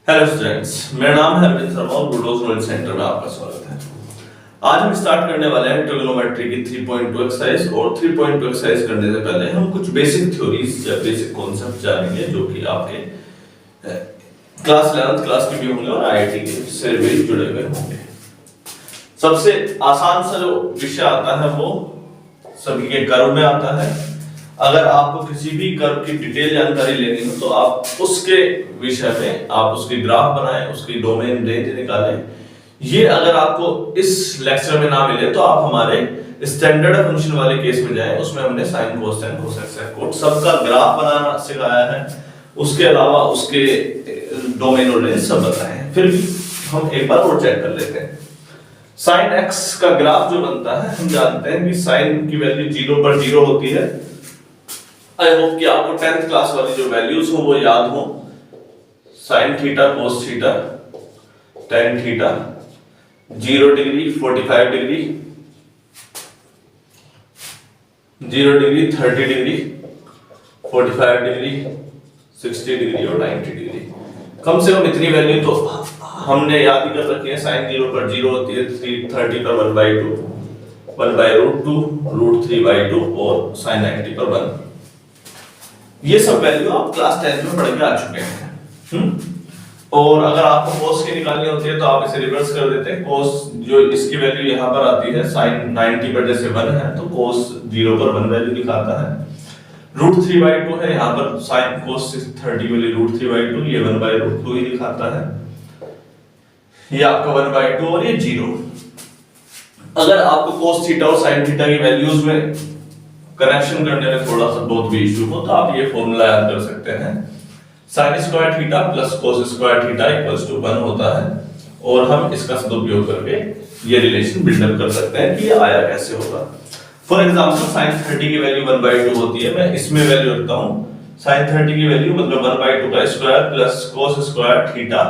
Hello students, मेरा नाम है अरविंद शर्मा और बुलडोज नॉलेज सेंटर में आपका स्वागत है। आज हम स्टार्ट करने वाले हैं ट्रिगोनोमेट्री की 3.2 एक्सरसाइज। और 3.2 एक्सरसाइज करने से पहले हम कुछ बेसिक थ्योरीज या बेसिक कॉन्सेप्ट जानेंगे जो कि आपके क्लास 11th क्लास के भी होंगे और आईआईटी के से भी जुड़े हुए होंगे। सबसे आसान सा जो विषय आता है वो सभी के कर्व में आता है। अगर आपको किसी भी कर्व की डिटेल जानकारी लेनी हो तो आप उसके विषय में आप उसकी ग्राफ बनाएं, उसकी डोमेन रेंज निकालें। ये अगर आपको इस लेक्चर में ना मिले तो आप हमारे स्टैंडर्ड फंक्शन वाले केस में जाएं, उसमें हमने sine cosine cosec sec cot सबका ग्राफ बनाना सिखाया है। उसके अलावा उसके डोमेन और रेंज सब बताए हैं। फिर भी हम एक बार और चेक कर लेते हैं। साइन एक्स का ग्राफ जो बनता है, हम जानते हैं कि साइन की वैल्यू 0 पर 0 होती है। आई होप कि आपको 10th क्लास वाली जो वैल्यूज हो वो याद हो। Sine theta cos theta tan theta 0 degree 45 degree 0 degree 30 degree 45 degree 60 degree और 90 डिग्री। कम से कम इतनी वैल्यू तो हमने याद ही कर रखी है। साइन 0 पर 0 होती है, 30 पर 1/2 1/√2 √3/2 और साइन 90 पर 1। ये सब वैल्यू आप क्लास 10th में पढ़ के आ चुके हैं। और अगर आपको cos की निकालनी होती है तो आप इसे रिवर्स कर देते हैं। cos जो इसकी वैल्यू यहाँ पर आती है साइन 90 पर जैसे 1 है तो cos 0 पर 1 वैल्यू दिखाता है। √3/2 है, यहाँ पर साइन cos 30 वाली √3/2 ये 1/√2 ही दिखाता है। ये आपका 1/2 और ये 0। अगर आपको cos थीटा और sin थीटा की वैल्यूज में करेक्शन करने में थोड़ा सा बहुत भी इशू हो तो आप ये फॉर्मूला याद कर सकते हैं। sin square theta plus cos square theta equals to 1 होता है। और हम इसका सदुपयोग करके ये रिलेशन बिल्डअप कर सकते हैं कि ये आया कैसे होगा। फॉर एग्जांपल sin 30 की वैल्यू 1/2 होती है। मैं इसमें वैल्यू रखता हूं sin 30 की वैल्यू मतलब 1/2 का square plus cos square theta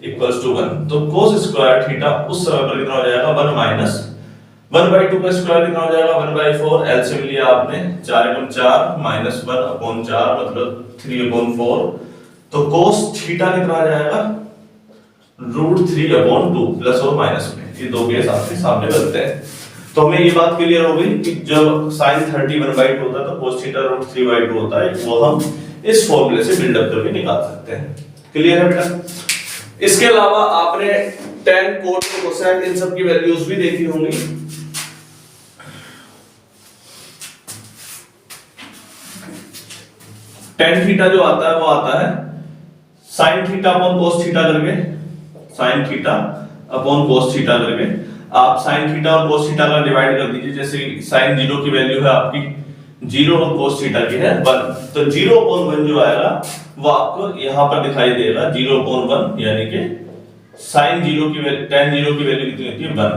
equals to 1। तो cos स्क्वायर थीटा उस समय पर कितना हो जाएगा 1 माइनस 1/2 का स्क्वायर कितना हो जाएगा 1/4। एलसीएम लिया आपने 4 × 4 माइनस 1/4 मतलब 3/4। तो cos थीटा कितना आ जाएगा √3/2 प्लस और माइनस में। ये दो केस आपके सामने बनते हैं। तो हमें ये बात क्लियर हो गई कि जब sin 30 1/2 होता है तो cos थीटा √3/2 होता है। वो हम इस फॉर्मूले से बिल्डअप करके निकाल सकते हैं। क्लियर है बेटा? इसके अलावा आपने tan cot कोसेक इन सब की वैल्यूज भी देखी होंगी। tan थीटा जो आता है वो आता है sin theta upon cos theta करके, sin theta upon cos theta करके। आप sin थीटा और cos थीटा का डिवाइड कर दीजिए। जैसे sin 0 की वैल्यू है आपकी 0 और cos थीटा की है 1, तो 0/1 जो आएगा वो आपको यहां पर दिखाई देगा 0/1, यानी कि sin 0 की वैल्यू tan 0 की वैल्यू कितनी होती है 1।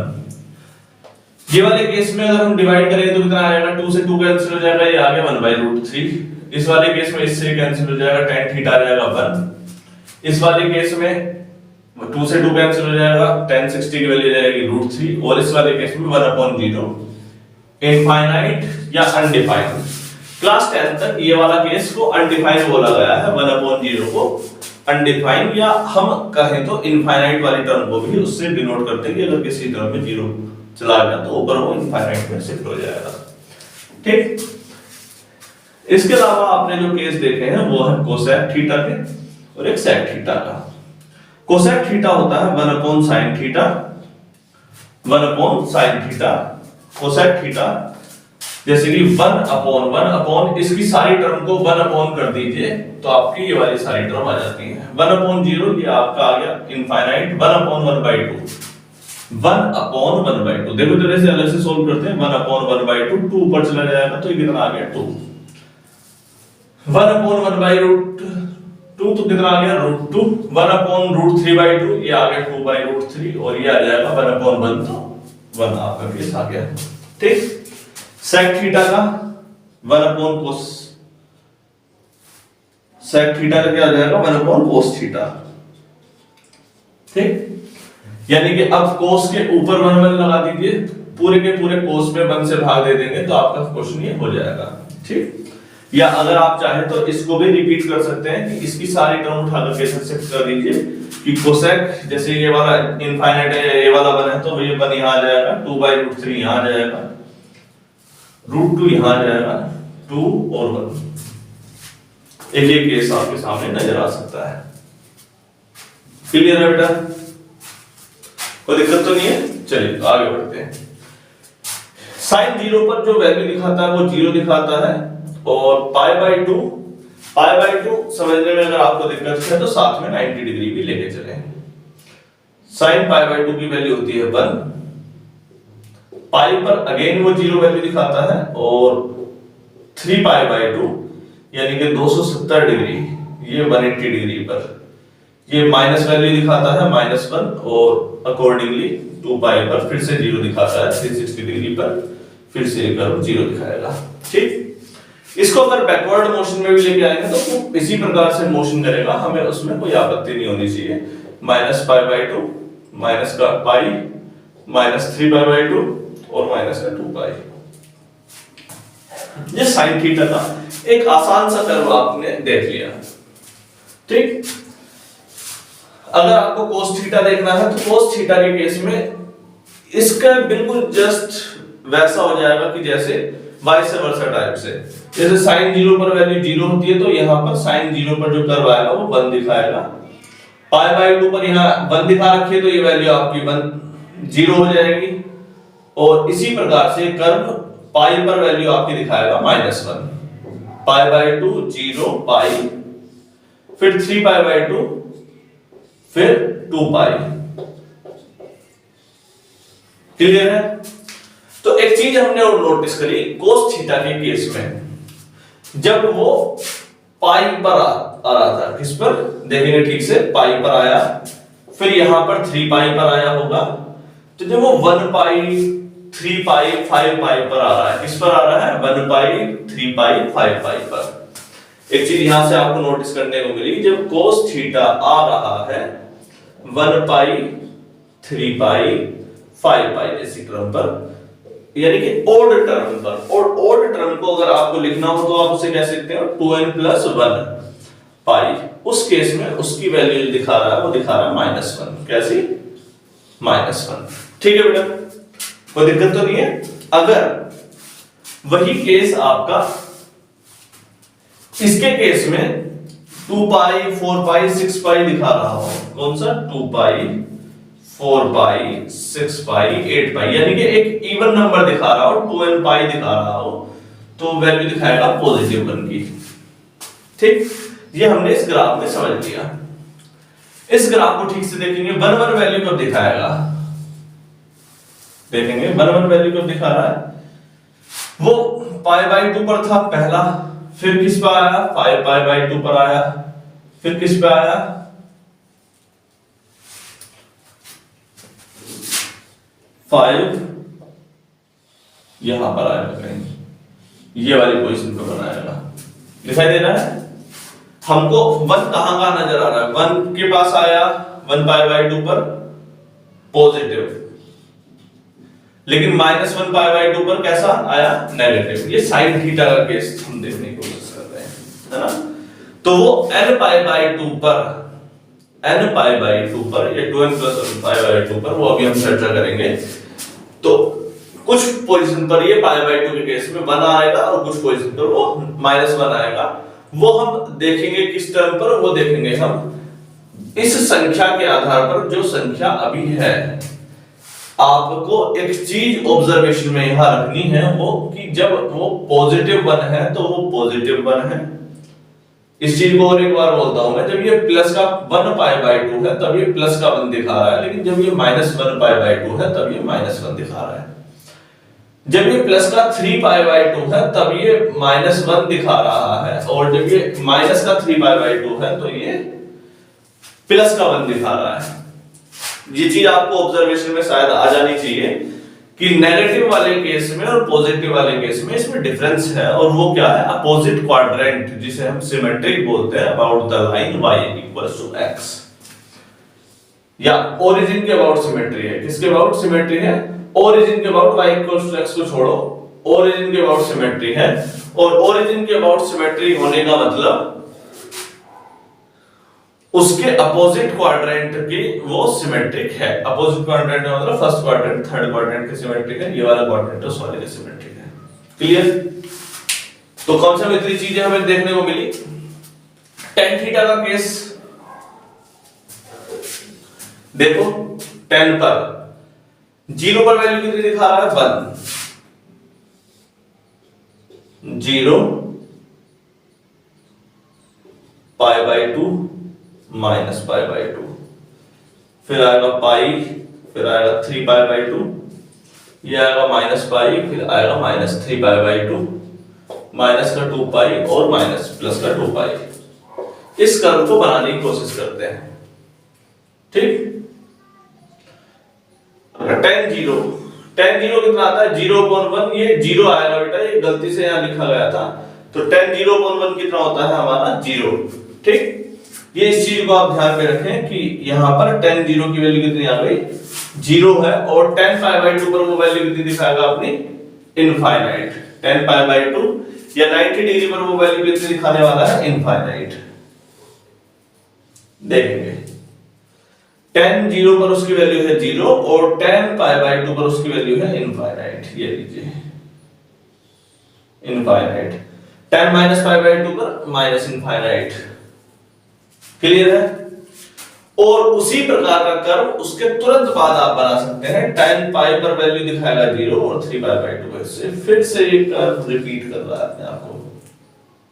ये वाले केस में अगर हम डिवाइड करें तो कितना आएगा 2 से 2 कैंसिल हो जाएगा, ये आ गया 1/√3। इस वाले केस में इससे कैंसिल हो जाएगा tan थीटा आ जाएगा 1। इस वाले केस में 2 से 2 कैंसिल हो जाएगा, tan 60 की वैल्यू जाएगी √3। और इस वाले केस में 1/0 इनफाइनाइट या अनडिफाइंड। क्लास 10 तक ये वाला केस को अनडिफाइंड बोला गया है, 1/0 को अनडिफाइंड या हम कहें तो इनफाइनाइट वाली टर्म को भी उससे डिनोट करते हैं कि अगर किसी टर्म में 0 चला गया तो ऊपर वो इनफाइनाइट में शिफ्ट हो जाएगा। ठीक। इसके अलावा आपने जो केस देखे हैं वो है कोसेक थीटा के और एक सेक थीटा का। कोसेक थीटा होता है 1/sin theta 1/sin theta. Cosec theta जैसे कि 1/1 इसकी सारी टर्म को 1/ कर दीजिए तो आपकी ये वाली सारी टर्म आ जाती है। 1/0 ये आपका आ गया इनफाइनाइट 1/1/2 1/1/2। देखो तरह से अलग से सोल्व करते हैं। 1/1/2 2 ऊपर चला जाएगा तो ये कितना आ गया 2। 1/1/√2 तो कितना आ गया √2। 1/√3/2 ये आ गया 2/√3 और ये आ जाएगा 1/1 तो 1 आपका केस आ गया। ठीक। sec थीटा का 1/cos sec थीटा का क्या आ जाएगा 1/cos थीटा। ठीक। यानी कि अब cos के ऊपर 1 लगा दीजिए, पूरे के पूरे cos में 1 से भाग दे देंगे तो आपका क्वेश्चन ये हो जाएगा। ठीक। या अगर आप चाहें तो इसको भी रिपीट कर सकते हैं कि इसकी सारी टर्म उठा करके शिफ्ट कर दीजिए कि कोसेक, जैसे ये वाला इनफाइनाइट है, ये वाला 1 है, तो ये 1 यहाँ आ जाएगा, 2/√3 यहाँ आ जाएगा, √2 यहाँ आ जाएगा, 2 और 1। एक ये केस आपके सामने नजर आ सकता है। क्लियर है बेटा? कोई दिक्कत तो नहीं है? चलिए आगे बढ़ते हैं। साइन 0 पर जो वैल्यू दिखाता है वो 0 दिखाता है, और π/2 समझने में अगर आपको दिक्कत है तो साथ में 90 डिग्री भी लेके चले। साइन π/2 की वैल्यू होती है 1, पाई पर अगेन वो 0 वैल्यू दिखाता है, और 3π/2 यानी कि 270 डिग्री, ये 180 डिग्री पर ये माइनस वैल्यू दिखाता है -1, और अकॉर्डिंगली 2π पर फिर से 0 दिखाता है, 360 डिग्री पर फिर से कर्व 0 दिखाएगा। ठीक, इसको अगर बैकवर्ड मोशन में भी लेके आएंगे तो वो इसी प्रकार से मोशन करेगा, हमें उसमें कोई आपत्ति नहीं होनी चाहिए। -π/2 माइनस का पाई, -3π/2 और माइनस का 2π। ये साइन थीटा का एक आसान सा कर्व आपने देख लिया। ठीक, अगर आपको कोस थीटा देखना है तो कोस थीटा के केस में इसका बिल्कुल जस्ट वैसा हो जाएगा कि जैसे वाइस वर्सा टाइप से, जैसे साइन 0 पर वैल्यू 0 होती है तो यहाँ पर साइन 0 पर जो कर्व आएगा वो 1 दिखाएगा। π/2 पर यहाँ 1 दिखा रखी है तो ये वैल्यू आपकी 0 हो जाएगी, और इसी प्रकार से कर्व पाई पर वैल्यू आपकी दिखाएगा -1। π/2 0 पाई, फिर 3π/2, फिर 2π। क्लियर है? तो एक चीज हमने और नोटिस करी कोस थीटा के केस में, जब वो पाई पर आ रहा था, किस पर देखेंगे ठीक से, पाई पर आया, फिर यहां पर 3π पर आया होगा, तो जब वो 1π 3π 5π पर आ रहा है, किस पर आ रहा है, 1π 3π 5π पर। एक चीज यहां से आपको नोटिस करने को मिली, जब कोस थीटा आ रहा है 1π 3π 5π जैसी क्रम पर, यानी कि ओड टर्म पर, और ओड टर्म को अगर आपको लिखना हो तो आप उसे कैसे लिखते हो, 2n+1 पाई। उस केस में उसकी वैल्यू दिखा रहा है, वो दिखा रहा है -1। कैसी? -1। ठीक है बेटा, कोई दिक्कत तो नहीं है? अगर वही केस आपका इसके केस में 2π 4π 6π दिखा रहा हो, कौन सा, 2π 4π 6π 8π, यानी कि एक इवन नंबर दिखा रहा हो, 2nπ दिखा रहा हो, तो वैल्यू दिखाएगा पॉजिटिव 1 की। ठीक, ये हमने इस ग्राफ में समझ लिया। इस ग्राफ को ठीक से देखेंगे, 1 वैल्यू कब दिखाएगा, देखेंगे 1 वैल्यू कब दिखा रहा है, वो π/2 पर था पहला, फिर किस पर आया, 5π/2 पर आया, फिर किस पे आया, 5 यहां पर आएगा कहीं, ये वाली पोजीशन पे बनाएगा, दिखाई दे रहा है हमको। 1 कहां नजर आ रहा है, 1 के पास आया 1π/2 पर पॉजिटिव, लेकिन -1π/2 पर कैसा आया, नेगेटिव। ये साइन थीटा का केस हम देखने की कोशिश कर रहे हैं, है ना। तो वो nπ/2 पर, nπ/2 पर, ये 2n+1π/2 पर, वो अभी हम चर्चा करेंगे। तो कुछ पोजीशन पर ये π/2 के केस में 1 आएगा, और कुछ पोजीशन पर वो -1 आएगा। वो हम देखेंगे किस टर्म पर, वो देखेंगे हम इस संख्या के आधार पर, जो संख्या अभी है। आपको एक चीज ऑब्जर्वेशन में यहां रखनी है, वो कि जब वो पॉजिटिव 1 है तो वो पॉजिटिव 1 है। इस चीज को और एक बार बोलता हूं मैं, जब ये प्लस का 1π/2 है तब ये प्लस का 1 दिखा रहा है, लेकिन जब ये -1π/2 है तब ये -1 दिखा रहा है। जब ये प्लस का 3π/2 है तब ये -1 दिखा रहा है, और जब ये माइनस का 3π/2 है तो ये प्लस का 1 दिखा रहा है। ये चीज आपको ऑब्जर्वेशन में शायद आ जानी चाहिए कि नेगेटिव वाले केस में और पॉजिटिव वाले केस में इसमें डिफरेंस है, और वो क्या है, अपोजिट क्वाड्रेंट, जिसे हम सिमेट्रिक बोलते हैं, about the line y = x, या ओरिजिन के अबाउट सिमेट्री है। किसके अबाउट सिमेट्री है, ओरिजिन के अबाउट y = x को छोड़ो, ओरिजिन के अबाउट सिमेट्री है। और ओरिजिन के अबाउट सिमेट्री होने का मतलब उसके अपोजिट क्वाड्रेंट की वो सिमेट्रिक है। अपोजिट क्वाड्रेंट का मतलब फर्स्ट क्वाड्रेंट, थर्ड क्वाड्रेंट के सिमेट्रिक है, ये वाला क्वाड्रेंट उस वाले के सिमेट्रिक है। क्लियर? तो कौन सा इतनी चीजें हमें देखने को मिली। tan थीटा का केस देखो, tan पर 0 पर वैल्यू कितनी दिखा रहा है 1, 0 पाई बाई 2 माइनस पाई बाई 2, फिर आएगा पाई, फिर आएगा 3 पाई बाई 2, ये आएगा माइनस पाई, फिर आएगा माइनस 3 पाई बाई 2, माइनस का 2 पाई और माइनस प्लस का 2 पाई। इस कर्व को बनाने की कोशिश करते हैं। ठीक, tan 0 कितना आता है 0/1, ये 0 आएगा बेटा, ये गलती से यहां लिखा गया था। तो tan 0/1 कितना होता है हमारा 0। ठीक, ये इस चीज को आप ध्यान में रखें कि यहां पर tan 0 की वैल्यू कितनी आ गई 0 है, और tan पाई बाई 2 पर वो वैल्यू कितनी दिखाएगा अपनी इनफाइनाइट। tan पाई बाई 2 या 90 डिग्री पर वो वैल्यू कितनी दिखाने वाला है इनफाइनाइट। देखेंगे tan 0 पर उसकी वैल्यू है 0 और tan पाई बाई 2 पर उसकी वैल्यू है इनफाइनाइट। ये लीजिए infinite, tan minus pi by 2 पर माइनस इनफाइनाइट। क्लियर है? और उसी प्रकार का कर्व उसके तुरंत बाद आप बना सकते हैं। tan पाई पर वैल्यू दिखाएगा 0 और 3 पाई बाई 2 से फिर से ये कर्व रिपीट कर रहा है अपने आप को।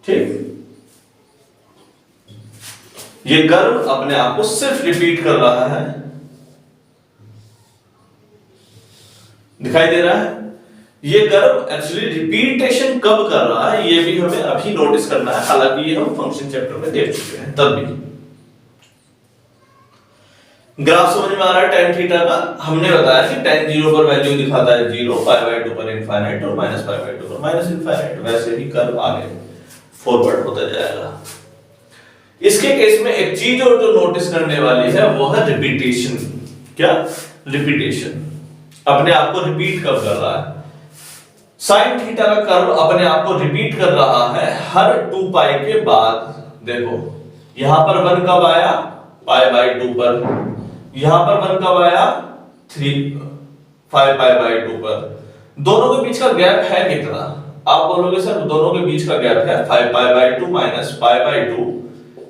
ठीक, ये कर्व अपने आप को सिर्फ रिपीट कर रहा है। दिखाई दे रहा है? ये कर्व एक्चुअली रिपीटेशन कब कर रहा है ये भी हमें अभी नोटिस करना है, हालांकि ये हम फंक्शन चैप्टर में देख चुके हैं तब भी। ग्राफ समझ में आ रहा है tan थीटा का? हमने बताया कि tan 0 पर वैल्यू दिखाता है 0, पाई बाई 2 पर इनफाइनाइट और माइनस पाई बाई 2 पर माइनस इनफाइनाइट। वैसे ही कर्व आगे फॉरवर्ड होता जाएगा। इसके केस में एक चीज और जो नोटिस करने वाली है वो है रिपीटेशन। क्या? रिपीटेशन अपने आप को रिपीट कब कर रहा है। साइन थीटा का कर्व अपने आप को रिपीट कर रहा है हर 2 पाई के बाद। देखो यहां पर 1 कब आया पाई बाई 2 पर, यहां पर 1 कब आया 5 पाई बाई 2 पर। दोनों के बीच का गैप है कितना? आप बोलोगे सर दोनों के बीच का गैप है 5 पाई बाई 2 माइनस पाई बाई 2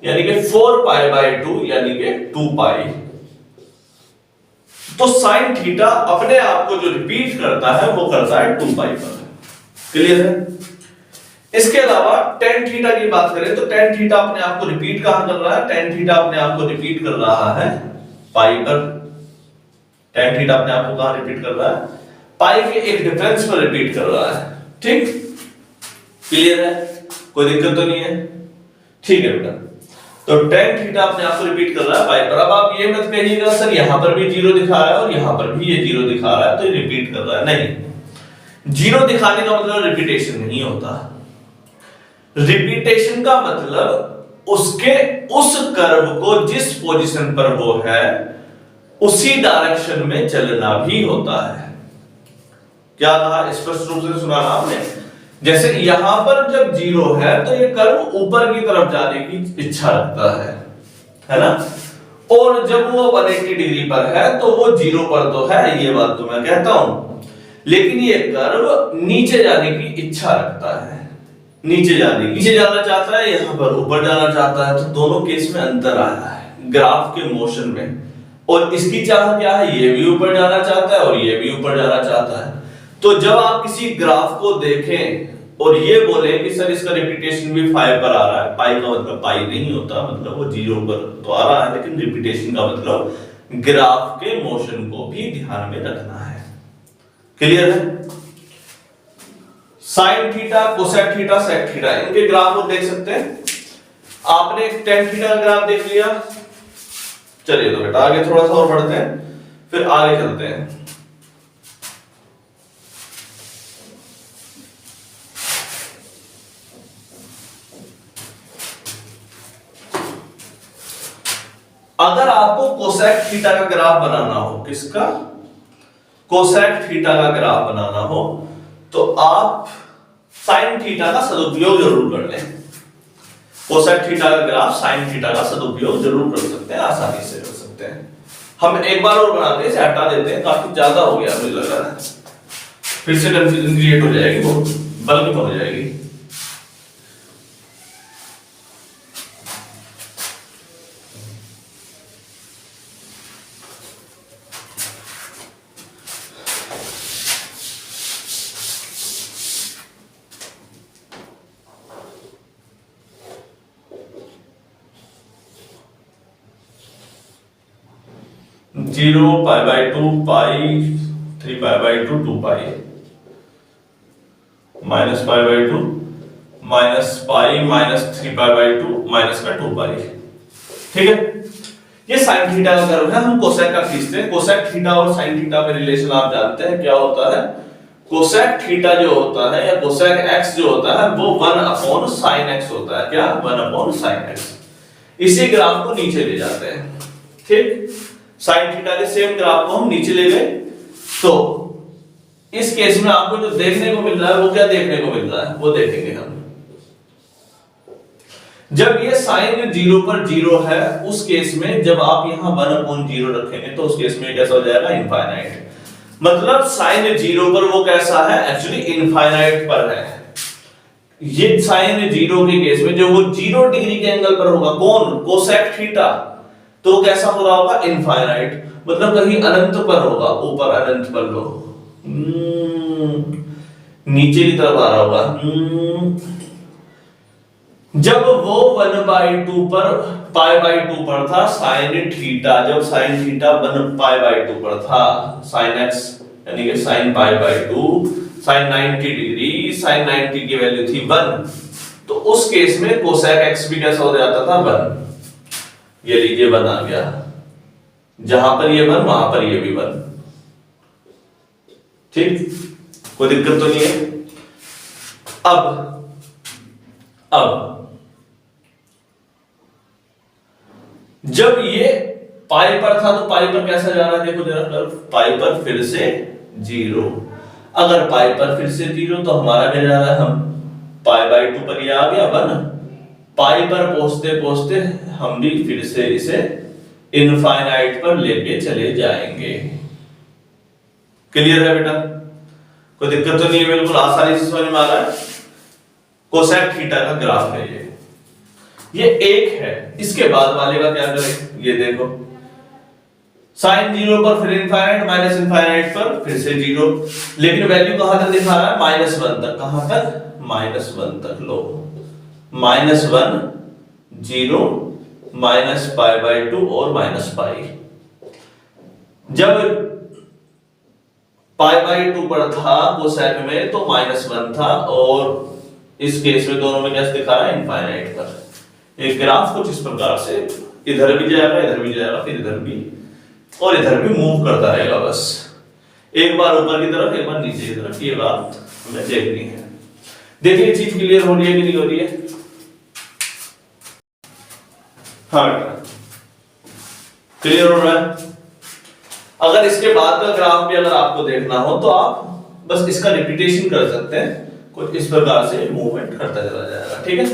यानी कि 4 पाई बाई 2 यानी कि 2 पाई। तो साइन थीटा अपने आप को जो रिपीट करता है वो करता है 2 पाई पर। क्लियर है? इसके अलावा tan थीटा की बात करें तो tan थीटा अपने आप को रिपीट कहां कर रहा है? tan थीटा अपने आप को रिपीट कर रहा है पाई पर। tan थीटा अपने आप को कहां रिपीट कर रहा है? पाई के एक डिफरेंस पर रिपीट कर रहा है। ठीक, क्लियर है? कोई दिक्कत तो नहीं है? ठीक है बेटा, तो tan थीटा अपने आप को रिपीट कर रहा है पाई पर। अब आप ये मत कहिएगा सर यहां पर भी 0 दिखा रहा है और यहां पर भी ये 0 दिखा रहा है तो ये रिपीट कर रहा है। नहीं, 0 दिखाने का मतलब रिपीटेशन नहीं होता। रिपीटेशन का मतलब उसके उस कर्व को जिस पोजीशन पर वो है उसी डायरेक्शन में चलना भी होता है। क्या कहा? स्पष्ट रूप से सुना आपने? जैसे यहां पर जब 0 है तो ये कर्व ऊपर की तरफ जाने की इच्छा रखता है ना? और जब वो 180 डिग्री पर है तो वो 0 पर तो है, ये बात तो मैं कहता हूं, लेकिन ये कर्व नीचे जाने की इच्छा रखता है। नीचे जाना चाहता है, यहां पर ऊपर जाना चाहता है। तो दोनों केस में अंतर आया है ग्राफ के मोशन में। और इसकी चाह क्या है? ये भी ऊपर जाना चाहता है और ये भी ऊपर जाना चाहता है। तो जब आप किसी ग्राफ को देखें और ये बोले कि सर इसका रिपीटेशन भी 5 पर आ रहा है, पाई का मतलब पाई नहीं होता, मतलब वो 0 पर तो आ रहा है, लेकिन रिपीटेशन का मतलब ग्राफ के मोशन को भी ध्यान में रखना है। क्लियर है? Sine theta, cosec theta, sec theta, इनके ग्राफ को देख सकते हैं। आपने tan थीटा का ग्राफ देख लिया। चलिए तो बेटा आगे थोड़ा सा और बढ़ते हैं, फिर आगे चलते हैं। अगर आपको कोसेक थीटा का ग्राफ बनाना हो, किसका? कोसेक थीटा का ग्राफ बनाना हो, तो आप साइन थीटा का सदुपयोग जरूर कर लें। कोसेक थीटा का ग्राफ साइन थीटा का सदुपयोग जरूर कर सकते हैं, आसानी से कर सकते हैं। हम एक बार और बनाते हैं, इसे हटा देते हैं, काफी ज्यादा हो गया मुझे लग रहा है, फिर से कंफ्यूजन क्रिएट हो जाएगी, वो बल्क में हो जाएगी। Zero pi by two pi 3 pi by two 2 pi minus pi by two minus pi minus 3 pi by two minus का 2 पाई। ठीक है, ये साइन थीटा का कर्व है, हम कोसेक का खींचते हैं। कोसेक थीटा और साइन थीटा में रिलेशन आप जानते हैं क्या होता है। कोसेक थीटा जो होता है या कोसेक एक्स जो होता है वो 1 अपॉन साइन एक्स होता है। क्या? 1 अपॉन साइन एक्स। इसी ग्राफ को नीचे ले जाते हैं। ठीक, साइन थीटा के सेम ग्राफ को हम नीचे ले गए, तो इस केस में आपको जो देखने को मिल रहा है वो क्या देखने को मिल रहा है वो देखेंगे हम। जब ये साइन 0 पर 0 है उस केस में जब आप यहां 1 अपॉन 0 रखेंगे तो उस केस में कैसा हो जाएगा? इनफाइनाइट। मतलब साइन 0 पर वो कैसा है? एक्चुअली इनफाइनाइट पर है। ये साइन 0 के केस में जो वो 0 डिग्री के एंगल पर होगा, कौन? कोसेक थीटा, तो कैसा हो रहा होगा? इनफाइनाइट, मतलब कहीं अनंत पर होगा, ऊपर अनंत पर लो, नीचे की तरफ आ रहा होगा। जब वो 1/2 पर पाई बाई 2 पर था साइन थीटा, जब साइन थीटा 1 पाई बाई 2 पर था, साइन एक्स यानी कि sine pi by 2 sine 90 degree, sine 90 की वैल्यू थी 1, तो उस केस में कोसेक एक्स भी कैसा हो जाता था? 1। ये लीजिए 1 आ गया, जहां पर ये 1 वहां पर ये भी 1। ठीक, कोई दिक्कत तो नहीं है। अब जब ये पाई पर था तो पाई पर कैसा जा रहा है? देखो जरा कर्व, पाई पर फिर से 0। अगर पाई पर फिर से 0 तो हमारा क्या जा रहा है? हम पाई बाई 2 पर ये आ गया 1, पाई पर पहुंचते पहुंचते हम भी फिर से इसे इनफाइनाइट पर लेके चले जाएंगे। क्लियर है बेटा? कोई दिक्कत तो नहीं है, बिल्कुल आसानी से समझ में आ रहा है। कोसेक थीटा का ग्राफ है ये एक है। इसके बाद वाले का क्या करें? ये देखो, साइन 0 पर फिर इनफाइनाइट, माइनस इनफाइनाइट पर फिर से 0, लेकिन वैल्यू कहां तक दिखा रहा है? -1 तक। कहां तक? -1 तक। लो, -1 0 माइनस पाई बाई 2 और माइनस पाई। जब पाई बाई 2 पर था कोसेक में तो -1 था, और इस केस में दोनों में कैसे दिखा रहा है? इनफाइनाइट पर। एक ग्राफ कुछ इस प्रकार से इधर भी जाएगा, इधर भी जाएगा, फिर इधर भी और इधर भी मूव करता रहेगा। बस एक बार ऊपर की तरफ, एक बार नीचे की तरफ, ये बात हमें देखनी है। देखिए चीज क्लियर हो रही है कि नहीं हो रही है? हाँ, क्लियर हो रहा है। अगर इसके बाद का ग्राफ भी अगर आपको देखना हो तो आप बस इसका रिपीटेशन कर सकते हैं, कुछ इस प्रकार से मूवमेंट करता चला जाएगा। ठीक है,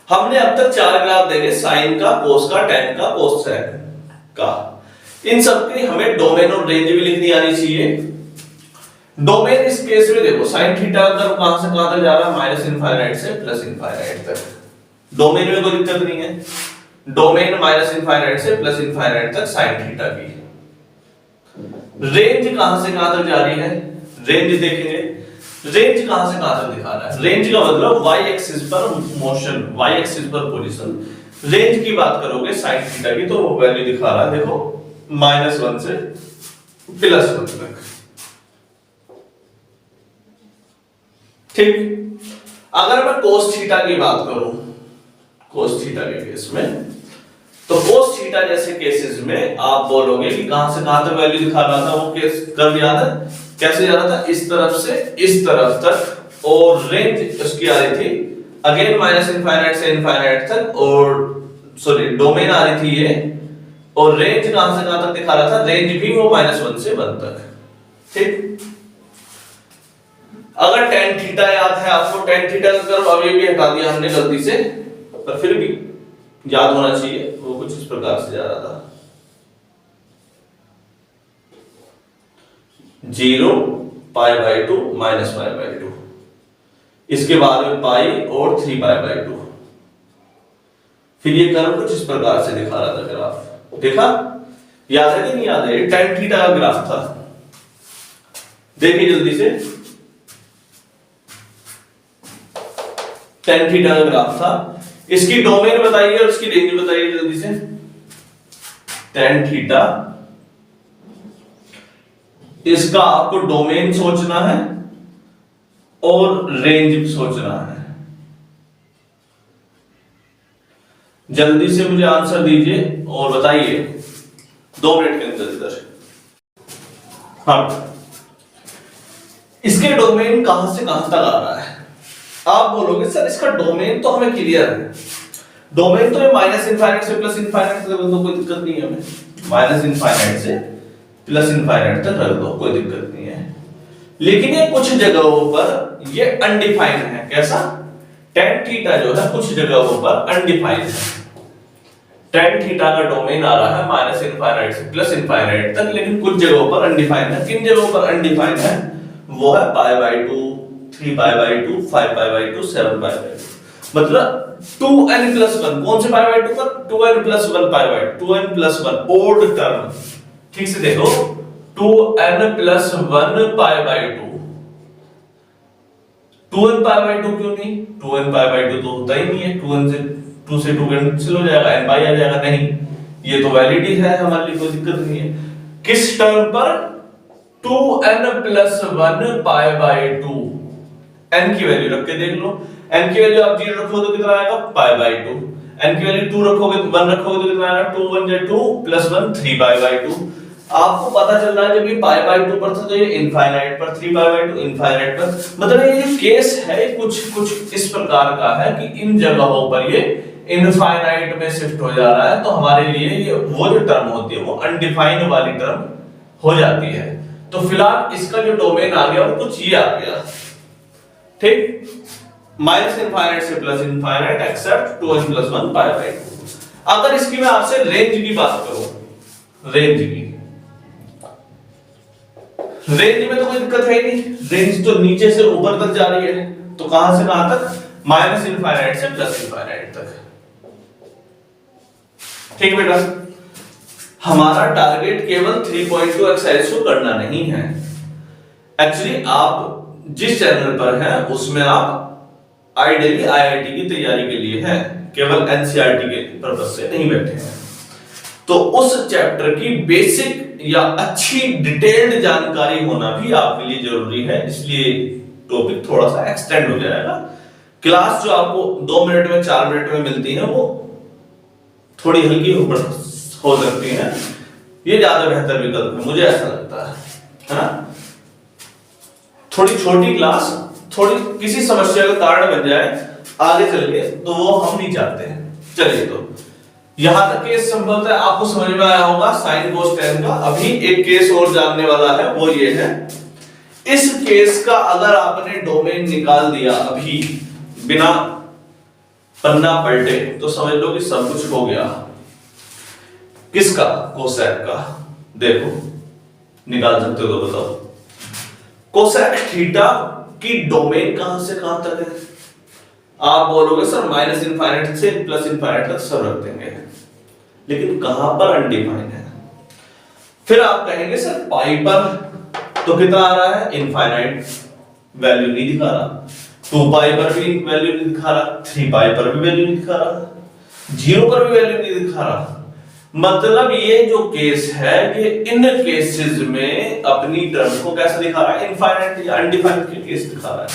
हमने अब तक 4 ग्राफ देखे, साइन का, कोस का, टेन का, कोसेक का। इन सबकी हमें डोमेन और रेंज भी लिखनी आनी चाहिए। डोमेन इस केस में देखो, साइन थीटा का कहां से कहां तक जा रहा है? माइनस इनफाइनाइट से प्लस इनफाइनाइट तक। डोमेन में कोई दिक्कत नहीं है। डोमेन माइनस इनफाइनाइट से प्लस इनफाइनाइट तक साइन थीटा की। रेंज कहां से कहां तक जा रही है? रेंज देखेंगे, रेंज कहां से कहां तक दिखा रहा है? रेंज का मतलब y एक्सिस पर मोशन, y एक्सिस पर पोजीशन। रेंज की बात करोगे साइन थीटा की तो वो वैल्यू दिखा रहा है, देखो -1 से +1 तक। ठीक, अगर मैं कोस थीटा की बात करूं, कोस थीटा के केस में, तो कोस थीटा जैसे केसेस में आप बोलोगे कि कहां से कहां तक वैल्यू दिखा रहा था? वो केस कर्व याद है कैसे जा रहा था? इस तरफ से इस तरफ तक, और रेंज उसकी आ रही थी अगेन माइनस इनफाइनाइट से इनफाइनाइट तक, और सॉरी डोमेन आ रही थी ये, और रेंज कहां से कहां तक दिखा रहा था? रेंज भी वो -1 से 1 तक। ठीक, अगर tan थीटा याद है आपको, tan थीटा का कर्व अब ये भी हटा दिया हमने गलती से, पर फिर भी याद होना चाहिए, वो कुछ इस प्रकार से जा रहा था 0 पाई बाई 2 माइनस पाई बाई 2, इसके बाद में पाई और 3 पाई बाई 2, फिर ये कर्व कुछ इस प्रकार से दिखा रहा था ग्राफ, देखा? याद है कि नहीं याद है? tan थीटा का ग्राफ था, देखिए जल्दी से, tan थीटा का ग्राफ था, इसकी डोमेन बताइए और इसकी रेंज बताइए जल्दी से। tan थीटा, इसका आपको डोमेन सोचना है और रेंज सोचना है। जल्दी से मुझे आंसर दीजिए और बताइए 2 मिनट के अंदर। हाँ, इसके डोमेन कहां से कहां तक आ रहा है? आप बोलोगे सर इसका डोमेन तो हमें क्लियर है, डोमेन तो ये माइनस इनफाइनाइट से प्लस इनफाइनाइट तक रख दो, कोई दिक्कत नहीं है हमें, माइनस इनफाइनाइट से प्लस इनफाइनाइट तक रख दो, कोई दिक्कत नहीं है। लेकिन ये कुछ जगहों पर ये अनडिफाइंड है। कैसा? tan थीटा जो है कुछ जगहों पर अनडिफाइंड है। tan थीटा का डोमेन आ रहा है माइनस इनफाइनाइट से प्लस इनफाइनाइट तक, लेकिन कुछ जगहों पर अनडिफाइंड है। किन जगहों पर अनडिफाइंड है? वो है पाई by 2, 3 pi by 2, 5 pi by 2, 7 pi by 2, मतलब 2n प्लस 1। कौन से पाई बाई 2 पर? 2n plus 1 pi by 2n plus 1 odd term, ठीक से देखो, 2n plus 1 pi by 2, 2n pi by 2 क्यों नहीं? 2n पाई बाई 2 तो होता ही नहीं है, 2 से 2 कैंसिल हो जाएगा, n पाई आ जाएगा, नहीं, ये तो वैलिड ही है, हमारे लिए कोई दिक्कत नहीं है। किस टर्म पर? 2n plus 1 pi by 2, n की वैल्यू रख के देख लो, n की वैल्यू आप 0 रखोगे तो कितना आएगा? पाई बाई 2, n की वैल्यू 2 रखोगे, 1 रखोगे तो कितना आएगा? 2 1 2 प्लस 1 3 पाई बाई 2। आपको पता चल रहा है जब ये पाई बाई 2 पर था तो ये इनफाइनाइट पर, 3 पाई बाई 2 इनफाइनाइट पर, मतलब ये जो केस है कुछ इस प्रकार का है कि इन जगहों पर ये इनफाइनाइट में शिफ्ट हो जा रहा है, तो हमारे लिए ये वो जो टर्म होती है वो अनडिफाइंड वाली टर्म हो जाती है। तो फिलहाल इसका जो डोमेन आ गया वो कुछ ये आ गया, ठीक, माइनस इनफाइनाइट से plus infinite except 2n plus 1 pi by 2। अगर इसकी मैं आपसे रेंज की बात करूं, रेंज में तो कोई दिक्कत है ही नहीं, रेंज तो नीचे से ऊपर तक जा रही है, तो कहां से कहां तक? माइनस इनफाइनाइट से प्लस इनफाइनाइट तक, ठीक बेटा। हमारा टारगेट केवल 3.2 एक्सरसाइज को करना नहीं है। एक्चुअली आप जिस चैनल पर हैं उसमें आप आइडियली आईआईटी की तैयारी के लिए हैं, केवल एनसीईआरटी के पर्पस से नहीं बैठे हैं। तो उस चैप्टर की बेसिक या अच्छी डिटेल्ड जानकारी होना भी आपके लिए जरूरी है, इसलिए टॉपिक थोड़ा सा एक्सटेंड हो जाएगा। क्लास जो आपको 2 मिनट में 4 मिनट में मिलती है वो थोड़ी हल्की हो सकती है, ये ज्यादा बेहतर विकल्प है, मुझे ऐसा लगता है ना। थोड़ी छोटी क्लास थोड़ी किसी समस्या का कारण बन जाए आगे चल के, तो वो हम नहीं चाहते हैं। चलिए, तो यहां तक केस संभवतः आपको समझ में आया होगा साइन कोस टेन का। अभी एक केस और जानने वाला है, वो ये है, इस केस का अगर आपने डोमेन निकाल दिया अभी बिना पन्ना पलटे, तो समझ लो कि सब कुछ हो गया। किसका? कोसेक का। देखो निकाल सकते हो तो बताओ, कोसेक थीटा की डोमेन कहां से कहां तक है? आप बोलोगे सर माइनस इनफाइनाइट से प्लस इनफाइनाइट तक सब रख देंगे, लेकिन कहां पर अनडिफाइंड है? फिर आप कहेंगे सर पाई पर तो कितना आ रहा है? इनफाइनाइट, वैल्यू नहीं दिखा रहा। 2 पाई पर भी वैल्यू नहीं दिखा रहा, 3 पाई पर भी वैल्यू नहीं दिखा रहा, 0 पर भी वैल्यू नहीं दिखा रहा। मतलब ये जो केस है ये इन केसेस में अपनी टर्म को कैसे दिखा रहा है? इनफाइनाइट या अनडिफाइंड के केस दिखा रहा है।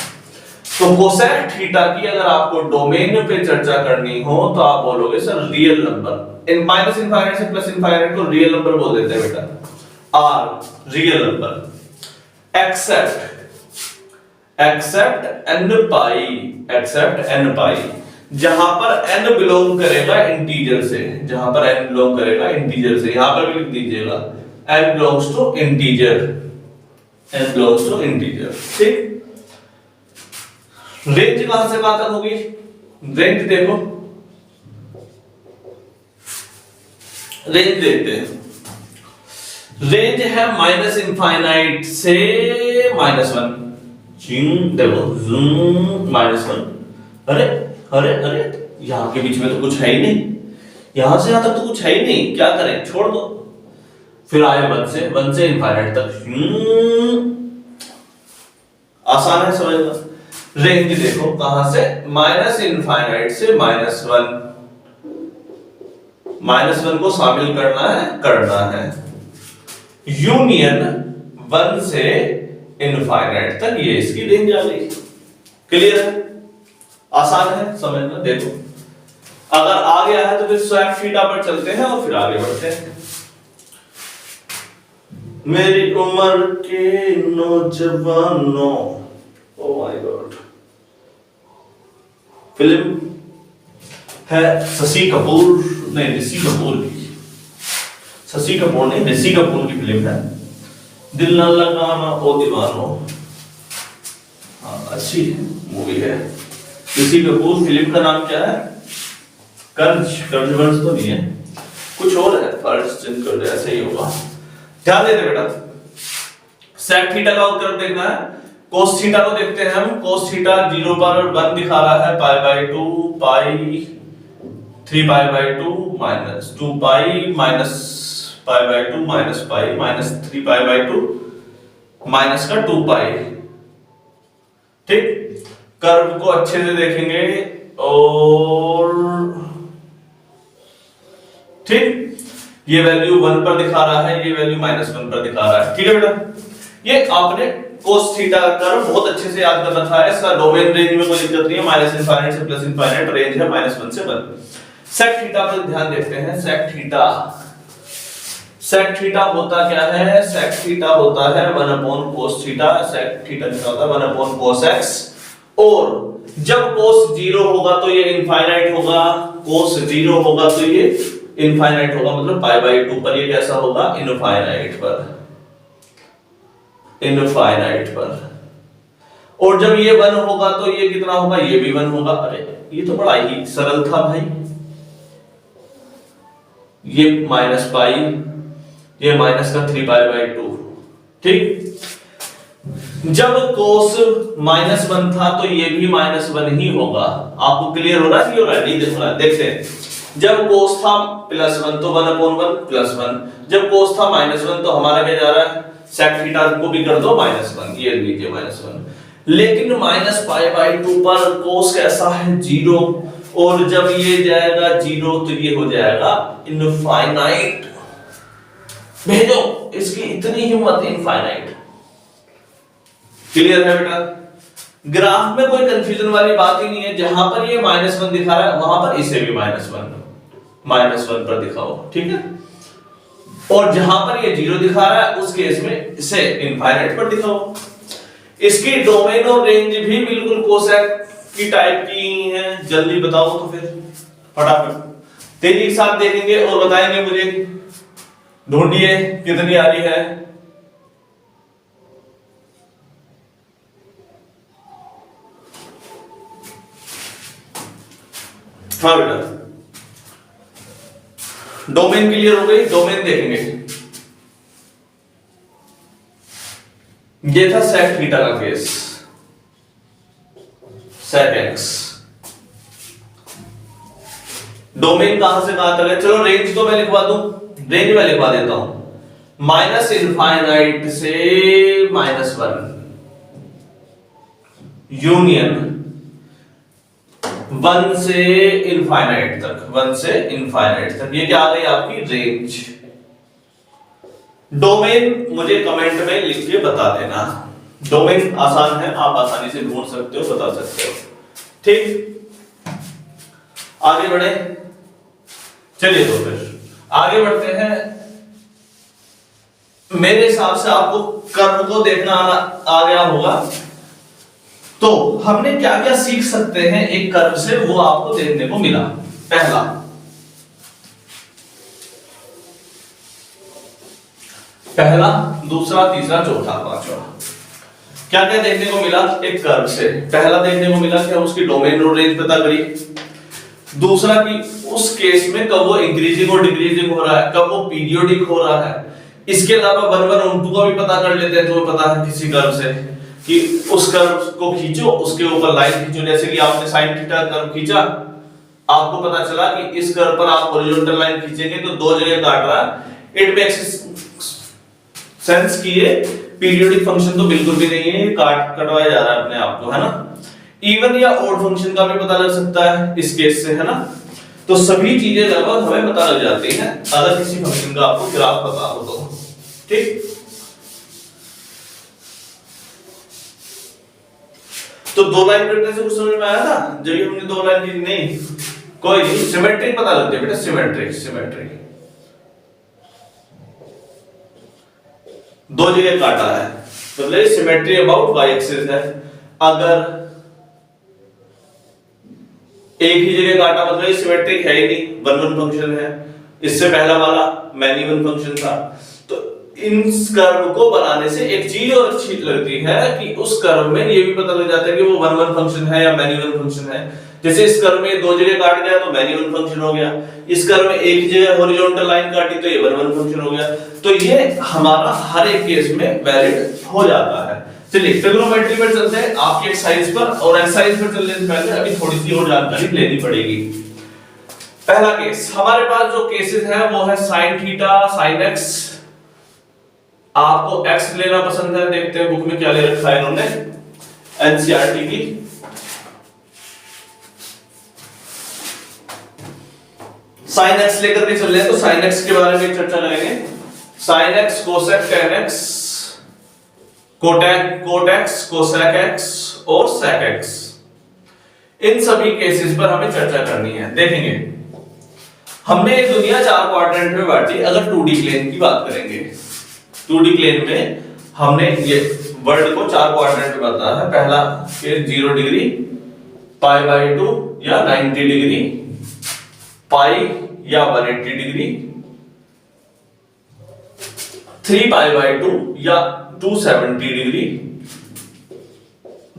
तो कोसेक थीटा की अगर आपको डोमेन पे चर्चा करनी हो तो आप बोलोगे सर रियल नंबर, इन माइनस इनफाइनाइट से प्लस इनफाइनाइट को रियल नंबर बोल देते हैं बेटा, R real number, except n pi, जहां पर n बिलोंग करेगा इंटीजर से, जहां पर n बिलोंग करेगा इंटीजर से, यहां पर भी लिख दीजिएगा n बिलोंग्स टू इंटीजर, ठीक। रेंज कहां से कहां तक होगी? रेंज देखो, रेंज देखते हैं। रेंज है माइनस इनफाइनाइट से -1। देखो -1। अरे अरे अरे, यहां के बीच में तो कुछ है ही नहीं, यहां से यहां तक तो कुछ है ही नहीं, क्या करें, छोड़ दो। फिर आए 1 से इनफाइनाइट तक। आसान है समझना। रेंज देखो कहां से, माइनस इनफाइनाइट से -1। -1 को शामिल करना है। यूनियन 1 से इनफाइनाइट तक, ये इसकी रेंज आ गई। क्लियर है? आसान है समझना। देखो अगर आ गया है तो फिर सेक थीटा पर चलते हैं और फिर आगे बढ़ते हैं। मेरी उम्र के नौजवानों, ओ माय गॉड, फिल्म है शशि कपूर, नहीं ऋषि कपूर की, शशि कपूर नहीं ऋषि कपूर की फिल्म है दिल न लगाना ओ दीवानो। हाँ अच्छी मूवी है। ऋषि कपूर, फिल्म का नाम क्या है? कर्ज वर्ष तो नहीं है, कुछ और है, फर्ज ऐसे ही होगा। ध्यान देते बेटा, सेक थीटा का उत्तर देखना है। कोस थीटा को देखते हैं हम। कोस थीटा 0 पर 1 दिखा रहा है, π/2 pi 3π/2 minus 2π minus π/2 minus pi minus 3π/2 minus का 2π। ठीक, कर्व को अच्छे से देखेंगे और ठीक, ये वैल्यू 1 पर दिखा रहा है, ये वैल्यू -1 पर दिखा रहा है। ठीक है बेटा, ये आपने कोस थीटा कर्व बहुत अच्छे से याद कर रखा है। इसका डोमेन रेंज में कोई दिक्कत नहीं है, माइनस इनफाइनाइट से प्लस इनफाइनाइट, रेंज है -1 से 1। सेक थीटा पर ध्यान देते हैं। सेक थीटा होता क्या है? सेक थीटा होता है 1 cos थीटा। सेक थीटा कितना होता है? 1 cos x। और जब cos 0 होगा तो ये इनफाइनाइट होगा, cos 0 होगा तो ये इनफाइनाइट होगा, मतलब π/2 पर ये कैसा होगा? इनफाइनाइट पर। और जब ये 1 होगा तो ये कितना होगा? ये भी 1 होगा। अरे ये तो बड़ा ही सरल था भाई, ये -π, ये माइनस का 3π/2। ठीक, जब cos -1 था तो ये भी -1 ही होगा। आपको क्लियर हो रहा है? नहीं दिख रहा है? देखते हैं। जब cos था +1 तो 1/1 +1, जब cos था -1 तो हमारा क्या जा रहा है? सेक थीटा को भी कर दो -1, ये लीजिए -1। लेकिन -π/2 पर cos कैसा है? 0। और जब ये जाएगा 0 तो ये हो जाएगा इनफाइनाइट। भेजो, इसकी इतनी हिम्मत, इनफाइनाइट। क्लियर है बेटा? ग्राफ में कोई कंफ्यूजन वाली बात ही नहीं है। जहां पर ये -1 दिखा रहा है वहां पर इसे भी -1 पर दिखाओ। ठीक है, और जहां पर ये 0 दिखा रहा है उस केस में इसे इनफाइनाइट पर दिखाओ। इसकी डोमेन और रेंज भी बिल्कुल कोसेक की टाइप की है। जल्दी बताओ तो फिर फटाफट, तेजी के साथ देखेंगे और बताएंगे मुझे। ढूंढिए कितनी आ रही है। हाँ बेटा, डोमेन क्लियर हो गई? डोमेन देखेंगे। ये था सेक थीटा का केस, सेक एक्स। डोमेन कहां से कहां तक है? चलो रेंज तो मैं लिखवा दूं, रेंज में लिखवा देता हूं। माइनस इनफाइनाइट से -1 यूनियन 1 से इनफाइनाइट तक, 1 से इनफाइनाइट तक, ये क्या आ गई आपकी रेंज। डोमेन मुझे कमेंट में लिख के बता देना। डोमेन आसान है, आप आसानी से ढूंढ सकते हो, बता सकते हो। ठीक, आगे बढ़े। चलिए तो फिर आगे बढ़ते हैं। मेरे हिसाब से आपको कर्व को देखना आ गया होगा। तो हमने क्या क्या सीख सकते हैं एक कर्व से, वो आपको देखने को मिला। पहला, दूसरा, तीसरा, चौथा, पांचवा। क्या क्या देखने को मिला एक कर्व से? पहला देखने को मिला कि हम उसकी डोमेन रो रेंज पता करी, दूसरा कि उस केस में कब वो इंक्रीजिंग और डिक्रीजिंग हो रहा है, कब वो पीरियोडिक हो रहा है। इसके अलावा 1 1 और 2 का भी पता कर लेते हैं, तो पता है किसी कर्व से कि उस कर्व को खींचो, उसके ऊपर लाइन खींचो। जैसे कि आपने साइन थीटा कर्व खींचा, आपको पता चला कि इस कर्व पर आप हॉरिजॉन्टल लाइन खींचेंगे तो दो जगह काट रहा है। इट मेक्स सेंस कि ये पीरियोडिक फंक्शन तो बिल्कुल भी नहीं है, ये कटवाया जा रहा है अपने आप को, है ना। इवन या ऑड फंक्शन का भी पता लग सकता है इस केस से, है ना। तो सभी चीजें लगभग हमें पता लग जाती हैं अगर किसी फंक्शन का आपको ग्राफ पता हो तो, ठीक। तो दो लाइन कटने से कुछ समझ में आया था? जब हमने दो लाइन की नहीं, कोई नहीं, सिमेट्रिक पता लगती है बेटा, सिमेट्रिक दो जगह काटा है, मतलब सिमेट्री अबाउट वाई एक्सिस है। अगर एक ही जगह काटा मतलब ये सिमेट्रिक है ही नहीं, 1 1 फंक्शन है। इससे पहला वाला मैनी वन फंक्शन था। तो इन कर्व को बनाने से एक चीज और अच्छी लगती है कि उस कर्व में ये भी पता लग जाता है कि वो 1 1 फंक्शन है या मैनी वन फंक्शन है। जैसे इस कर्व में दो जगह काट गया तो मैनी वन फंक्शन हो गया, इस कर्व में एक ही जगह हॉरिजॉन्टल लाइन काटी तो ये 1 1 फंक्शन हो गया। तो ये हमारा हर एक केस में वैलिड हो जाता है। चलिए ट्रिग्नोमेट्री पर चलते हैं, आपकी एक्सरसाइज पर। और एक्सरसाइज पर चलने से पहले अभी थोड़ी सी और जानकारी लेनी पड़ेगी। पहला केस हमारे पास जो केसेस है वो है sin थीटा sin x। आपको x लेना पसंद है, देखते हैं बुक में क्या ले रखा है इन्होंने, एनसीईआरटी की। sin x लेकर के चल रहे हैं तो sin x के बारे में चर्चा करेंगे। sin x cosec tan x, cot x cosec x और sec x, इन सभी केसेस पर हमें चर्चा करनी है। देखेंगे हमने एक दुनिया 4 क्वाड्रेंट में बांटी। अगर 2D प्लेन की बात करेंगे, 2D प्लेन में हमने ये वर्ल्ड को 4 क्वाड्रेंट में बांटा है। पहला के 0 डिग्री, π/2 या 90 डिग्री, पाई या 180 डिग्री, 3π/2 या 270 डिग्री,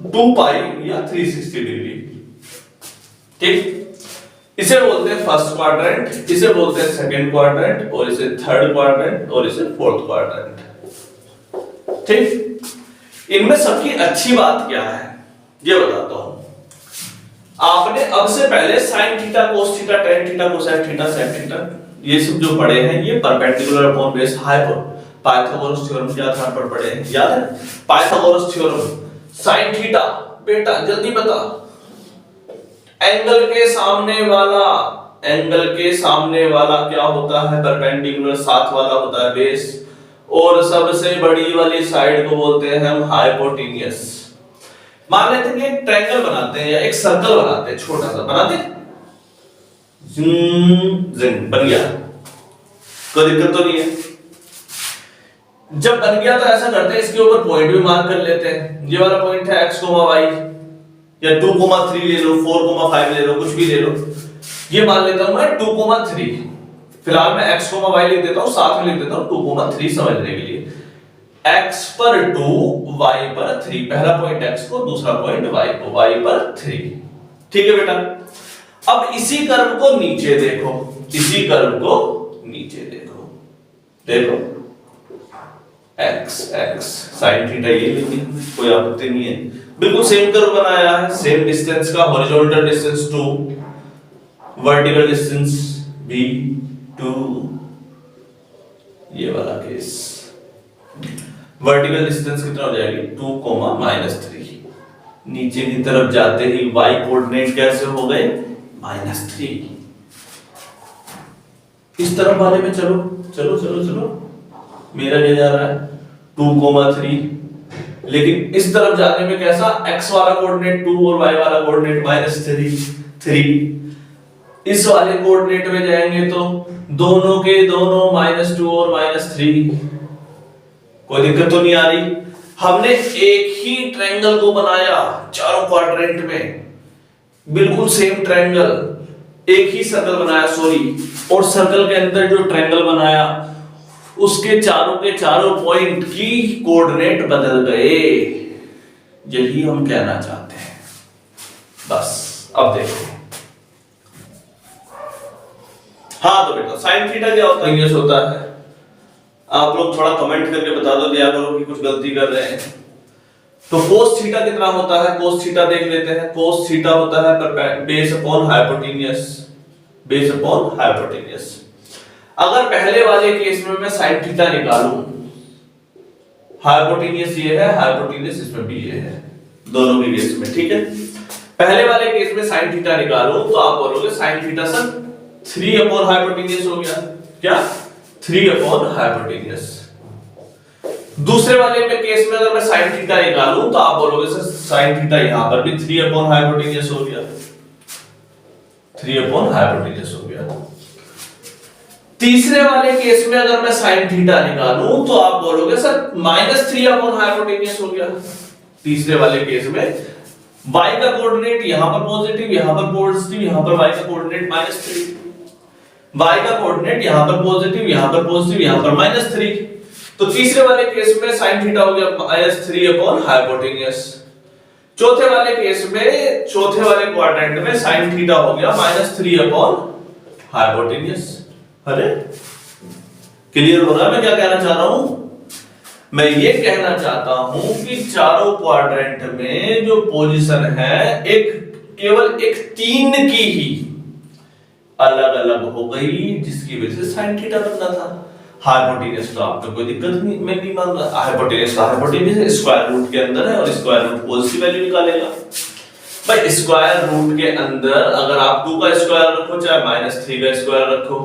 2π या 360 डिग्री, ठीक। इसे बोलते हैं फर्स्ट क्वाड्रेंट, इसे बोलते हैं सेकंड क्वाड्रेंट, और इसे थर्ड क्वाड्रेंट, और इसे फोर्थ क्वाड्रेंट, ठीक। इनमें सबकी अच्छी बात क्या है ये बताता हूं। आपने अब से पहले sin theta cos theta tan theta cosec theta sec theta ये सब जो पढ़े हैं, ये perpendicular upon base Pythagoras theorem के आधार पर पढ़े हैं, याद है पाइथागोरस थ्योरम। sin थीटा बेटा जल्दी बता, एंगल के सामने वाला क्या होता है? परपेंडिकुलर, साथ वाला होता है बेस, और सबसे बड़ी वाली साइड को बोलते हैं हम हाइपोटेन्यूस। मान लेते हैं कि एक ट्रायंगल बनाते हैं या एक सर्कल बनाते हैं, छोटा सा बनाते हैं, बन गया, कोई दिक्कत तो नहीं है। जब बन गया तो ऐसा करते हैं, इसके ऊपर पॉइंट भी मार्क कर लेते हैं। ये वाला पॉइंट है x, y या 2,3 ले लो, 4,5 ले लो, कुछ भी ले लो। ये मान लेता हूं मैं 2,3, फिलहाल मैं x, y लिख देता हूं, साथ में लिख देता हूं 2,3 समझने के लिए। x पर 2, y पर 3, पहला पॉइंट x को, दूसरा पॉइंट y को, y पर 3, ठीक है बेटा। अब इसी कर्व को नीचे देखो, इसी कर्व को नीचे देखो, देखो x sin थीटा ये लिखिए, कोई आपत्ति नहीं है। बिल्कुल सेम कर्व बनाया है, सेम डिस्टेंस का, हॉरिजॉन्टल डिस्टेंस 2, वर्टिकल डिस्टेंस भी 2, ये वाला केस। वर्टिकल डिस्टेंस कितना हो जाएगी? 2, -3। नीचे की तरफ जाते ही y कोऑर्डिनेट कैसे हो गए? -3। इस तरफ वाले में चलो चलो चलो चलो, मेरा क्या जा रहा है? 2,3। लेकिन इस तरफ जाने में कैसा? x वाला कोऑर्डिनेट 2 और y वाला कोऑर्डिनेट -3। इस वाले कोऑर्डिनेट में जाएंगे तो दोनों के दोनों -2 और -3, कोई दिक्कत तो नहीं आ रही। हमने एक ही ट्रायंगल को बनाया 4 क्वाड्रेंट में, बिल्कुल सेम ट्रायंगल, एक ही सर्कल बनाया, सॉरी, और सर्कल के अंदर जो ट्रायंगल बनाया उसके चारों के चारों पॉइंट की कोऑर्डिनेट बदल गए। यही हम कहना चाहते हैं। बस अब देखो, हाँ तो बेटा साइन थीटा क्या होता है? होता है, आप लोग थोड़ा कमेंट करके बता दो, दिया करो कि कुछ गलती कर रहे हैं। तो कोस थीटा कितना होता है? कोस थीटा देख लेते हैं। कोस थीटा होता है base upon hypotenuse, base upon hypotenuse. अगर पहले वाले केस में मैं साइन थीटा निकालूं, हाइपोटेन्यूस ये है, हाइपोटेन्यूस इसमें भी ये है, दोनों के केस में, ठीक है। पहले वाले केस में साइन थीटा निकालूं तो आप बोलोगे sine theta sir 3 upon hypotenuse हो गया, क्या 3 अपॉन हाइपोटेन्यूस। दूसरे वाले में केस में अगर मैं साइन थीटा निकालूं तो आप बोलोगे सर साइन थीटा यहां पर भी 3 अपॉन हाइपोटेन्यूस हो गया, 3 अपॉन हाइपोटेन्यूस हो गया। तीसरे वाले केस में अगर मैं साइन थीटा निकालूं तो आप बोलोगे सर -3 अपॉन हाइपोटेन्यूस हो गया। तीसरे वाले केस में y का कोऑर्डिनेट यहां पर पॉजिटिव, यहां पर पॉजिटिव, यहां पर y का कोऑर्डिनेट -3, y का कोऑर्डिनेट यहां पर पॉजिटिव, यहां पर पॉजिटिव, यहां पर -3। तो तीसरे वाले केस में sin थीटा हो गया -3 अपॉन हाइपोटेन्यूस। चौथे वाले केस में, चौथे वाले क्वाड्रेंट में sin थीटा हो गया -3 अपॉन हाइपोटेन्यूस। अरे क्लियर हो रहा है मैं क्या कहना चाह रहा हूं? मैं ये कहना चाहता हूं कि चारों क्वाड्रेंट में जो पोजीशन है एक केवल एक 3 की ही अलग अलग हो गई, जिसकी वजह से sin थीटा बनना था। हाइपोटेन्यूस तो आपको कोई दिक्कत नहीं, मैं नहीं मान रहा। हाइपोटेन्यूस का हाइपोटेन्यूस स्क्वायर रूट के अंदर है और स्क्वायर रूट पॉजिटिव वैल्यू निकालेगा। भाई स्क्वायर रूट के अंदर अगर आप 2 का स्क्वायर रखो चाहे -3 का स्क्वायर रखो,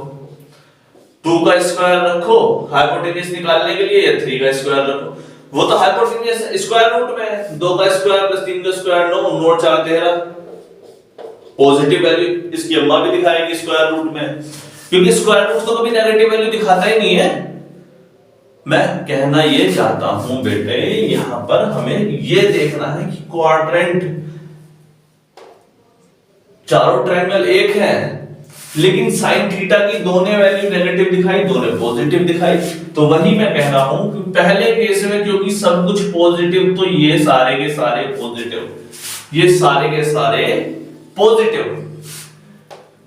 2 का स्क्वायर रखो हाइपोटेन्यूस निकालने के लिए, या 3 का स्क्वायर रखो, वो तो हाइपोटेन्यूस स्क्वायर रूट में है। 2 का स्क्वायर प्लस 3 का स्क्वायर 9, 9 4 13, पॉजिटिव वैल्यू इसकी अम्मा भी दिखाएगी स्क्वायर रूट में, क्योंकि स्क्वायर रूट तो कभी नेगेटिव वैल्यू दिखाता ही नहीं है। मैं कहना ये चाहता हूं बेटे, यहां पर हमें ये देखना है कि क्वाड्रेंट चारों ट्रायंगल एक है, लेकिन sin थीटा की दोनों वैल्यू नेगेटिव दिखाई, दोनों पॉजिटिव दिखाई। तो वही मैं कह रहा हूं कि पहले केस में क्योंकि सब कुछ पॉजिटिव, तो ये सारे के सारे पॉजिटिव, ये सारे के सारे पॉजिटिव।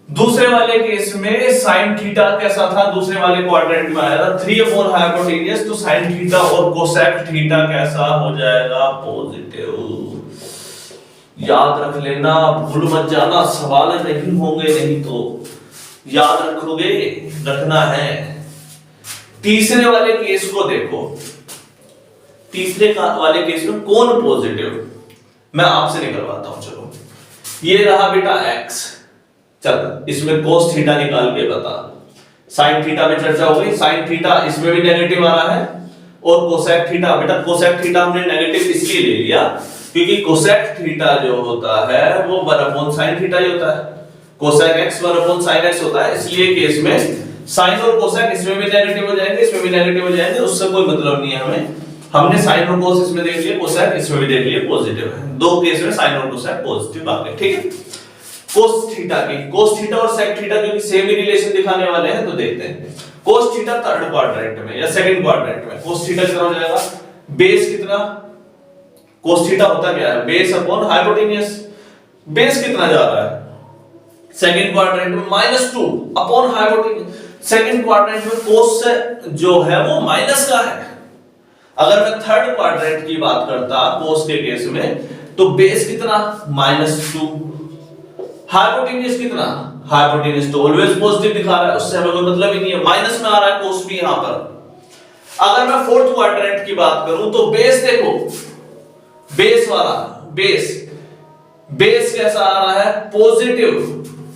दूसरे वाले केस में sin थीटा कैसा था? दूसरे वाले क्वाड्रेंट में आया था 3 अपॉन हाइपोटेन्यूस, तो sin थीटा और कोसेक थीटा कैसा हो जाएगा? पॉजिटिव। याद रख लेना, भूल मत जाना, सवाल नहीं होंगे, नहीं तो याद रखोगे, रखना है। तीसरे वाले केस को देखो, तीसरे वाले केस में कौन पॉजिटिव, मैं आपसे निकलवाता हूं। चलो ये रहा बेटा x, चल इसमें cos थीटा निकाल के बता। sin थीटा में चर्चा हो गई, sin थीटा इसमें भी नेगेटिव आ रहा है, और कोसेक थीटा, बेटा कोसेक थीटा हमने नेगेटिव इसलिए ले लिया क्योंकि कोसेक थीटा जो होता है वो 1 अपॉन sin थीटा ही होता है, cosec x 1 upon sin x होता है। इसलिए केस में sin और कोसेक इसमें भी नेगेटिव हो जाएंगे, इसमें भी नेगेटिव हो जाएंगे, उससे कोई मतलब नहीं है हमें। हमने sin और cos इसमें देख लिया, कोसेक इसमें भी देख लिया पॉजिटिव है, दो केस में sin और कोसेक पॉजिटिव आ गए, ठीक है। cos थीटा की, cos थीटा और sec थीटा क्योंकि सेम ही रिलेशन दिखाने वाले हैं, तो देखते हैं। cos थीटा थर्ड क्वाड्रेंट में या सेकंड क्वाड्रेंट में cos थीटा कितना हो जाएगा? बेस कितना? cos थीटा होता क्या है? Base upon hypotenuse. बेस कितना जा रहा है सेकंड क्वाड्रेंट में? -2 अपॉन हाइपोटेन्यूस। सेकंड क्वाड्रेंट में cos से जो है वो माइनस का है। अगर मैं थर्ड क्वाड्रेंट की बात करता cos के केस में, तो बेस कितना? -2। हाइपोटेन्यूस कितना? हाइपोटेन्यूस तो ऑलवेज पॉजिटिव दिखा रहा है, उससे हमें कोई मतलब ही नहीं है, माइनस में आ रहा है cos भी यहां पर। अगर मैं फोर्थ क्वाड्रेंट की बात करूं तो बेस देखो, बेस वाला बेस, बेस कैसा आ रहा है? पॉजिटिव।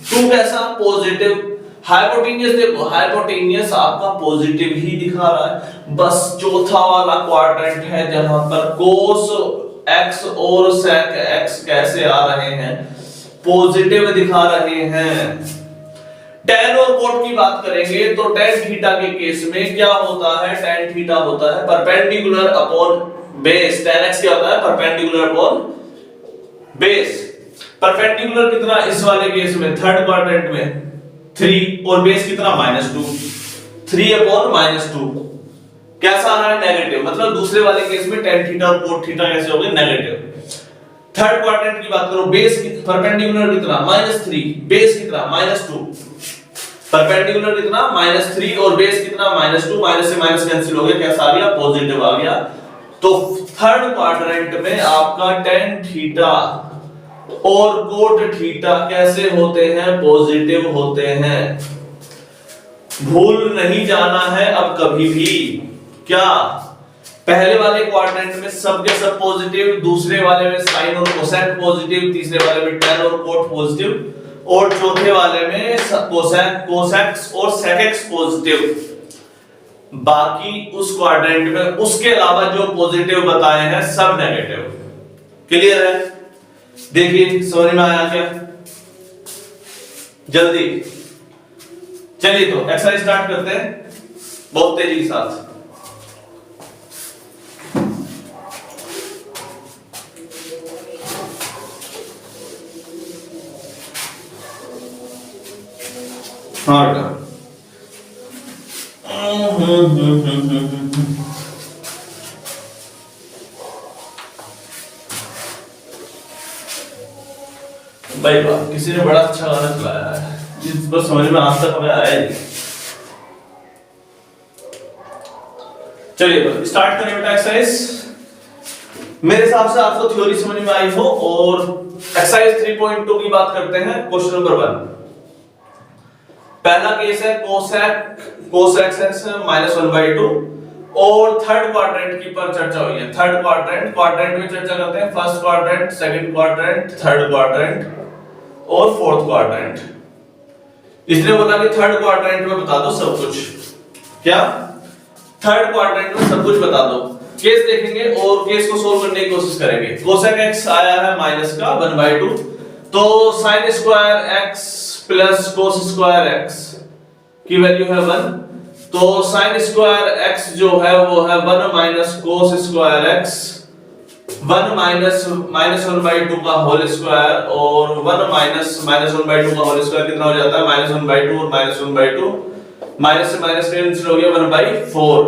2 कैसा? पॉजिटिव। हाइपोटेन्यूस देखो, हाइपोटेन्यूस आपका पॉजिटिव ही दिखा रहा है। बस चौथा वाला क्वाड्रेंट है जहां पर cos x और sec x कैसे आ रहे हैं? पॉजिटिव दिखा रहे हैं। tan और cot की बात करेंगे तो tan थीटा के केस में क्या होता है? tan थीटा होता है perpendicular upon base. tan x क्या होता है? Perpendicular upon base. परपेंडिकुलर कितना इस वाले केस में? थर्ड क्वाड्रेंट में 3, और बेस कितना? -2। 3 अपॉन -2 कैसा आ रहा है? नेगेटिव। मतलब दूसरे वाले केस में tan थीटा और cot थीटा कैसे हो गए? नेगेटिव। थर्ड क्वाड्रेंट की बात करो, बेस परपेंडिकुलर कितना -3, बेस कितना -2, परपेंडिकुलर कितना -3 और बेस कितना -2, माइनस से माइनस कैंसिल हो गया, कैसा आ गया, पॉजिटिव आ गया। तो थर्ड क्वाड्रेंट में आपका tan थीटा और कोट थीटा कैसे होते हैं, पॉजिटिव होते हैं। भूल नहीं जाना है अब कभी भी, क्या पहले वाले क्वाड्रेंट में सब के सब पॉजिटिव, दूसरे वाले में साइन और कोसेक पॉजिटिव, तीसरे वाले में tan और कोट पॉजिटिव और चौथे वाले में कोसेक कोसेक्स और सेकेक्स पॉजिटिव। बाकी उस क्वाड्रेंट में उसके अलावा जो पॉजिटिव बताए हैं सब नेगेटिव। क्लियर है? देखिए समझ में आया क्या? जल्दी चलिए तो एक्सरसाइज स्टार्ट करते हैं बहुत तेजी के साथ। हाँ बेटा, भाई वाह, किसी ने बड़ा अच्छा गाना चलाया है, इस पर समझ में आज तक हमें आया नहीं। चलिए तो स्टार्ट करें बेटा एक्सरसाइज। मेरे हिसाब से आपको थ्योरी समझ में आई हो और एक्सरसाइज 3.2 की बात करते हैं। क्वेश्चन नंबर 1, पहला केस है cos x -1/2 और थर्ड क्वाड्रेंट की पर चर्चा हुई है। थर्ड क्वाड्रेंट में चर्चा करते हैं, first quadrant, second quadrant, third quadrant और फोर्थ क्वाड्रेंट। इसने बोला कि थर्ड क्वाड्रेंट में बता दो सब कुछ। क्या? थर्ड क्वाड्रेंट में सब कुछ बता दो। केस देखेंगे और केस को सोल्व करने की कोशिश करेंगे। cosec x आया है माइनस का 1/2, तो sin square x plus cos square x की वैल्यू है 1, तो sin स्क्वायर x जो है वो है 1 minus cos square x, 1 minus -1/2 का होल स्क्वायर और 1 माइनस -1/2 का होल स्क्वायर कितना हो जाता है, -1/2 और -1/2, माइनस से माइनस कैंसिल हो गया, 1/4,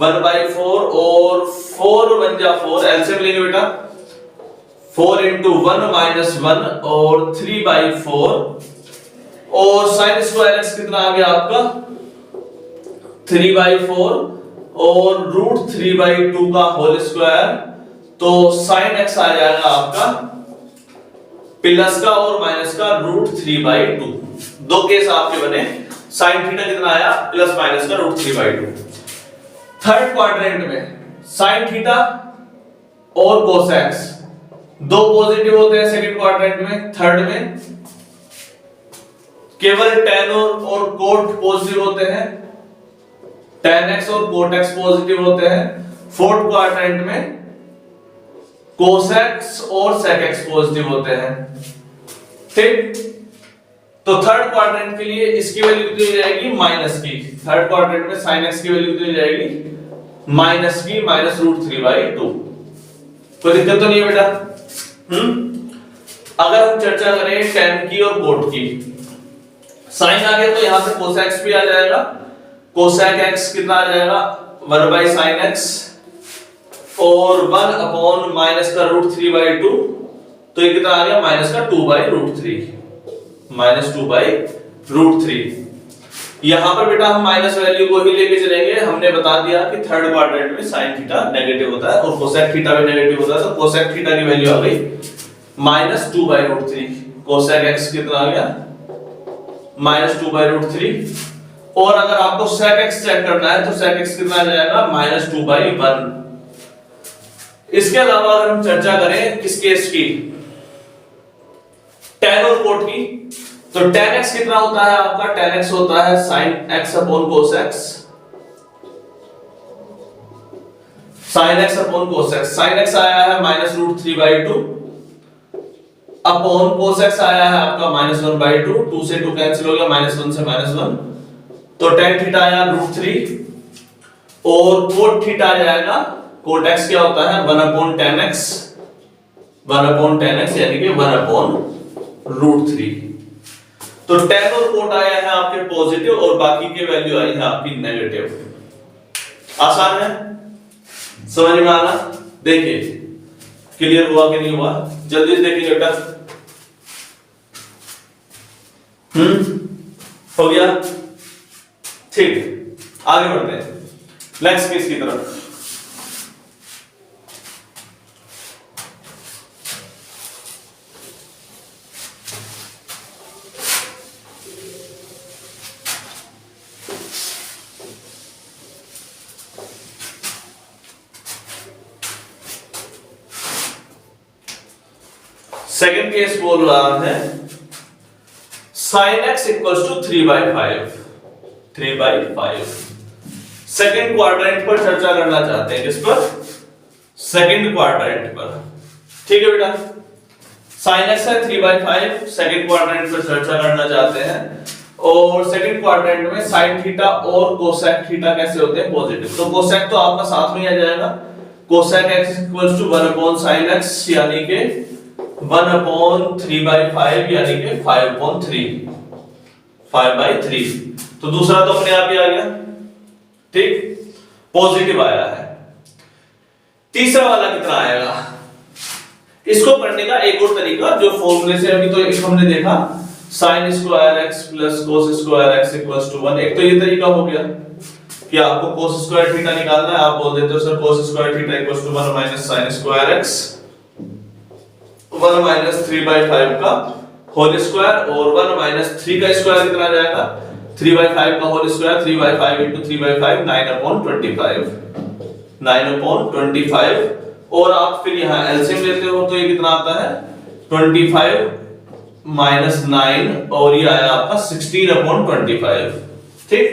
1/4 और 4 बन जा 4, एलसीएम लेंगे बेटा, 4 into 1 minus 1 और 3/4 और sin स्क्वायर x कितना आ गया आपका 3/4 और √3/2 का होल स्क्वायर, तो sin x आ जाएगा आपका प्लस का और माइनस का √3/2। दो केस आपके बने, sin थीटा कितना आया प्लस माइनस का √3/2। थर्ड क्वाड्रेंट में sin थीटा और cos x दो पॉजिटिव होते हैं सेकंड क्वाड्रेंट में, थर्ड में केवल tan और cot पॉजिटिव होते हैं, tan x और cot x पॉजिटिव होते हैं। फोर्थ क्वाड्रेंट में cos x और sec x पॉजिटिव होते हैं। ठीक, तो थर्ड क्वाड्रेंट के लिए इसकी वैल्यू कितनी हो जाएगी, माइनस की। थर्ड क्वाड्रेंट में sin x की वैल्यू कितनी हो जाएगी, माइनस की, -√3/2। कोई दिक्कत तो नहीं है बेटा? अगर हम चर्चा करें tan की और cot की, sin आ गया तो यहां से cos x भी आ जाएगा, cosec x कितना आ जाएगा 1/sin x और 1 अपॉन माइनस का √3/2, तो ये कितना आ गया माइनस का 2/√3, -2/√3। यहां पर बेटा हम माइनस वैल्यू को ही लेके चलेंगे। हमने बता दिया कि थर्ड क्वाड्रेंट में sin थीटा नेगेटिव होता है और cosec थीटा भी नेगेटिव होता है, तो cosec थीटा की वैल्यू आ गई -2/√3। cosec x कितना आ गया -2/√3, और अगर आपको sec x चेक करना है तो sec x कितना आ जाएगा -2/1। इसके अलावा अगर हम चर्चा करें किस केस की, tan और cot की, तो tan x कितना होता है आपका, tan x होता है sin x upon cos x, sin x upon cos x। sin x आया है -√3/2 अपॉन cos x आया है आपका -1/2, 2 से 2 कैंसिल हो गया, -1 से -1, तो tan थीटा आया √3 और cot थीटा आ जाएगा, cot x क्या होता है 1/tan x, 1/tan x यानी कि 1/√3। तो tan और cot आया है आपके पॉजिटिव और बाकी के वैल्यू आई है आपकी नेगेटिव। आसान है, समझ में आना? देखिए क्लियर हुआ कि नहीं हुआ? जल्दी से देखेंगे बेटा। हो गया, ठीक। आगे बढ़ते हैं नेक्स्ट केस की तरफ। सेकेंड केस बोल रहा है sin x equals to 3/5। 3/5 second quadrant पर चर्चा करना चाहते हैं। किस पर? सेकेंड क्वाड्रेंट पर। ठीक है बेटा, sin x है 3/5, सेकेंड क्वाड्रेंट पर चर्चा करना चाहते हैं। और सेकेंड क्वाड्रेंट में sin थीटा और cosec थीटा कैसे होते हैं? पॉजिटिव। तो cosec तो आपका साथ में ही आ जाएगा। cosec x equals to 1/sin x यानी कि 1/3/5 यानी कि 5/3। तो दूसरा तो अपने आप ही आ गया, ठीक, पॉजिटिव आया है। तीसरा वाला कितना आएगा? इसको करने का एक और तरीका जो फॉर्मूले से अभी तो एक हमने देखा, sin square x plus cos square x equals to 1। एक तो ये तरीका हो गया कि आपको cos स्क्वायर थीटा निकालना है, आप बोल देते हो sir cos square theta equals to 1 minus sin square x 1 minus 3/5 का होल स्क्वायर, और 1 माइनस 3 का स्क्वायर कितना जाएगा? 3/5 का होल स्क्वायर, 3/5 into 3/5 9/25 9/25। और आप फिर यहाँ एलसीएम लेते हो तो ये कितना आता है? 25 माइनस 9 और ये आया आपका 16/25। ठीक,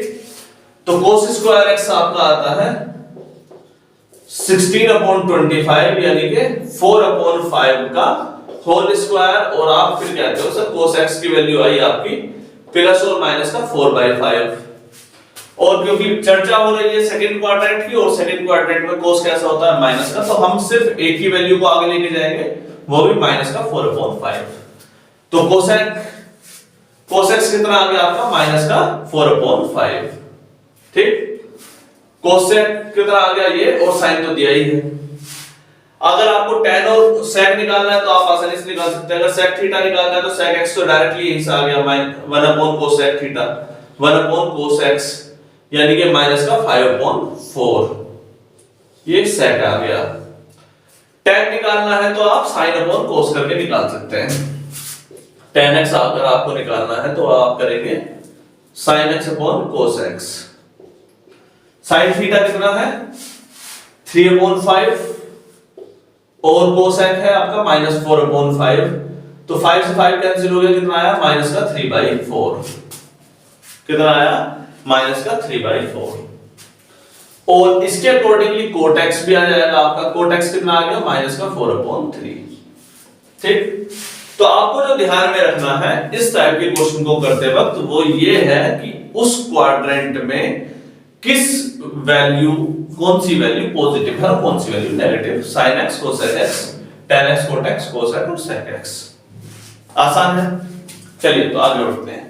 तो cos स्क्वायर x आपका आता है 16/25 यानी कि 4/5 का होल स्क्वायर, और आप फिर कहते हो सर cos x की वैल्यू आई आपकी प्लस और माइनस का 4/5। और क्योंकि चर्चा हो रही है सेकंड क्वाड्रेंट की, और सेकंड क्वाड्रेंट में cos कैसा होता है? माइनस का, तो हम सिर्फ एक ही वैल्यू को आगे लेके जाएंगे, वो भी माइनस का 4/5। तो cos x कितना आ गया आपका? माइनस का 4/5। ठीक, cosec कितना आ गया ये, और sin तो दिया ही है। अगर आपको tan और sec निकालना है तो आप आसानी से निकाल सकते हैं। अगर sec थीटा निकालना है तो sec x तो डायरेक्टली यहीं से आ गया 1/cosec थीटा 1/cos x यानी कि माइनस का 5/4। ये sec आ गया। tan निकालना है तो आप sin/cos करके निकाल सकते हैं। tan x अगर आपको निकालना है तो आप करेंगे sin x/cos x। sin theta कितना है? 3/5 और cosec है आपका -4/5। तो 5 से 5 कैंसिल हो गया, कितना आया? माइनस का 3/4। कितना आया? माइनस का 3/4। और इसके अकॉर्डिंगली cot x भी आ जाएगा आपका। cot x कितना आ गया? माइनस का 4/3। ठीक, तो आपको जो ध्यान में रखना है इस टाइप के क्वेश्चन को करते वक्त वो ये है कि उस क्वाड्रेंट में किस वैल्यू, कौन सी वैल्यू पॉजिटिव है और कौन सी value negative. sin x cosec x, tan x cot x, cosec और sec x। आसान है। चलिए तो आगे बढ़ते हैं।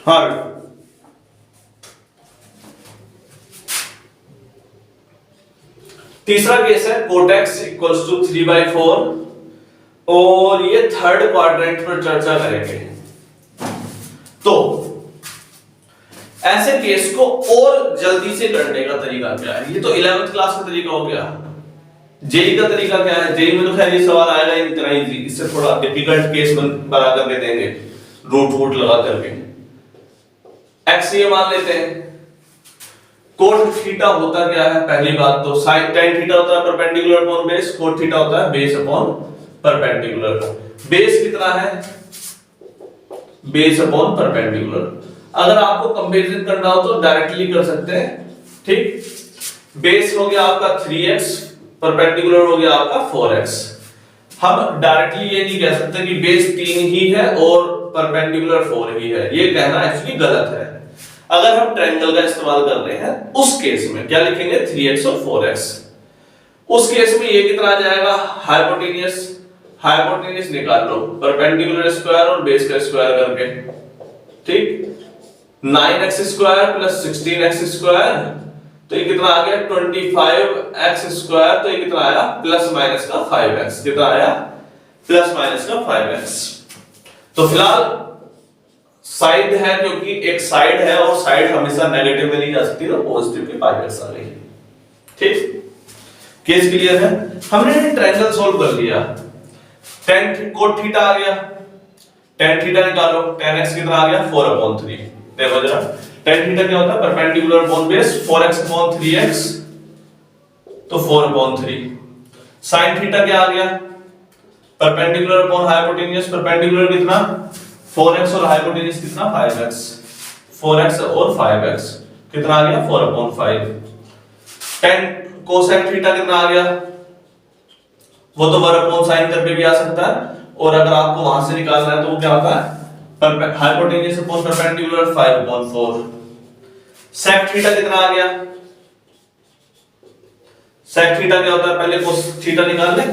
हाँ, तीसरा केस है cot x इक्वल्स टू 3/4, और ये थर्ड क्वाड्रेंट पर चर्चा करेंगे। तो ऐसे केस को और जल्दी से करने का तरीका क्या है? ये तो 11th क्लास का तरीका हो गया। जेई का तरीका क्या है? जेई में तो खैर ये सवाल आएगा ही इतना इजी, इससे थोड़ा डिफिकल्ट केस बना करके देंगे, रूट लगा करके। x ये मान लेते हैं। cot थीटा होता क्या है? पहली बात तो sin tan थीटा होता है perpendicular upon base, cot theta होता है बेस अपॉन परपेंडिकुलर। बेस कितना है? Base upon perpendicular. अगर आपको कंपैरिजन करना हो तो डायरेक्टली कर सकते हैं। ठीक, बेस हो गया आपका 3x, परपेंडिकुलर हो गया आपका 4x। हम डायरेक्टली ये नहीं कह सकते कि बेस 3 ही है और परपेंडिकुलर 4 ही है, ये कहना एक्चुअली गलत है। अगर हम ट्रायंगल का इस्तेमाल कर रहे हैं उस केस में क्या लिखेंगे 3x और 4x। उस केस में ये कितना आ जाएगा हाइपोटेनियस, हाइपोटेनियस निकाल लो परपेंडिकुलर स्क्वायर और बेस का स्क्वायर करके, ठीक 9x square plus 16x square, तो ये कितना आ गया 25x स्क्वायर, तो ये कितना आया प्लस माइनस का 5x, कितना आया प्लस माइनस का 5x। तो फिलहाल साइड है क्योंकि एक साइड है और साइड हमेशा नेगेटिव में नहीं जा सकती, तो पॉजिटिव की 5x आ गई, ठीक केस क्लियर है। हमने ट्रायंगल सॉल्व कर लिया, tan cot थीटा आ गया, tan थीटा निकालो, tan x कितना आ गया 4/3, देखो जरा tan थीटा क्या होता है परपेंडिकुलर अपॉन बेस 4x/3x, तो 4/3। sin थीटा क्या आ गया परपेंडिकुलर अपॉन हाइपोटेन्यूज, परपेंडिकुलर कितना 4x और हाइपोटेन्यूज कितना 5x, 4x और 5x कितना आ गया 4/5। tan cosec थीटा कितना आ गया, वो तो 1/sin करके भी आ सकता है, और अगर आपको वहां से निकालना है तो वो क्या होता है hypotenuse upon perpendicular 5/4। sec theta कितना आ गया, sec थीटा क्या होता है पहले cos थीटा निकाल ले,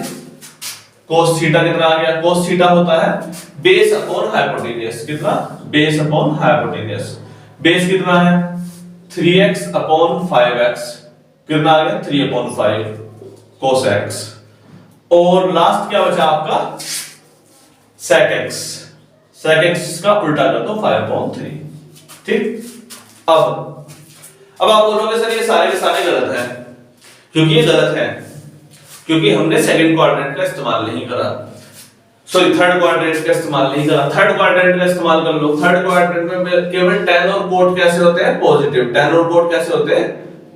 cos थीटा कितना आ गया, cos थीटा होता है बेस अपॉन हाइपोटेन्यूज, कितना बेस अपॉन हाइपोटेन्यूज, बेस कितना है 3x/5x, कितना आ गया 3/5 cos x, और लास्ट क्या बचा आपका sec x, sec x का उल्टा कर दो 5/3, ठीक। अब आप बोलोगे सर ये सारे के सारे गलत हैं, क्योंकि ये गलत है क्योंकि हमने सेकंड क्वाड्रेंट का इस्तेमाल नहीं करा, सॉरी थर्ड क्वाड्रेंट का इस्तेमाल नहीं करा, थर्ड क्वाड्रेंट का इस्तेमाल कर लो। थर्ड क्वाड्रेंट में केवल tan और cot कैसे होते हैं पॉजिटिव, tan और cot कैसे होते हैं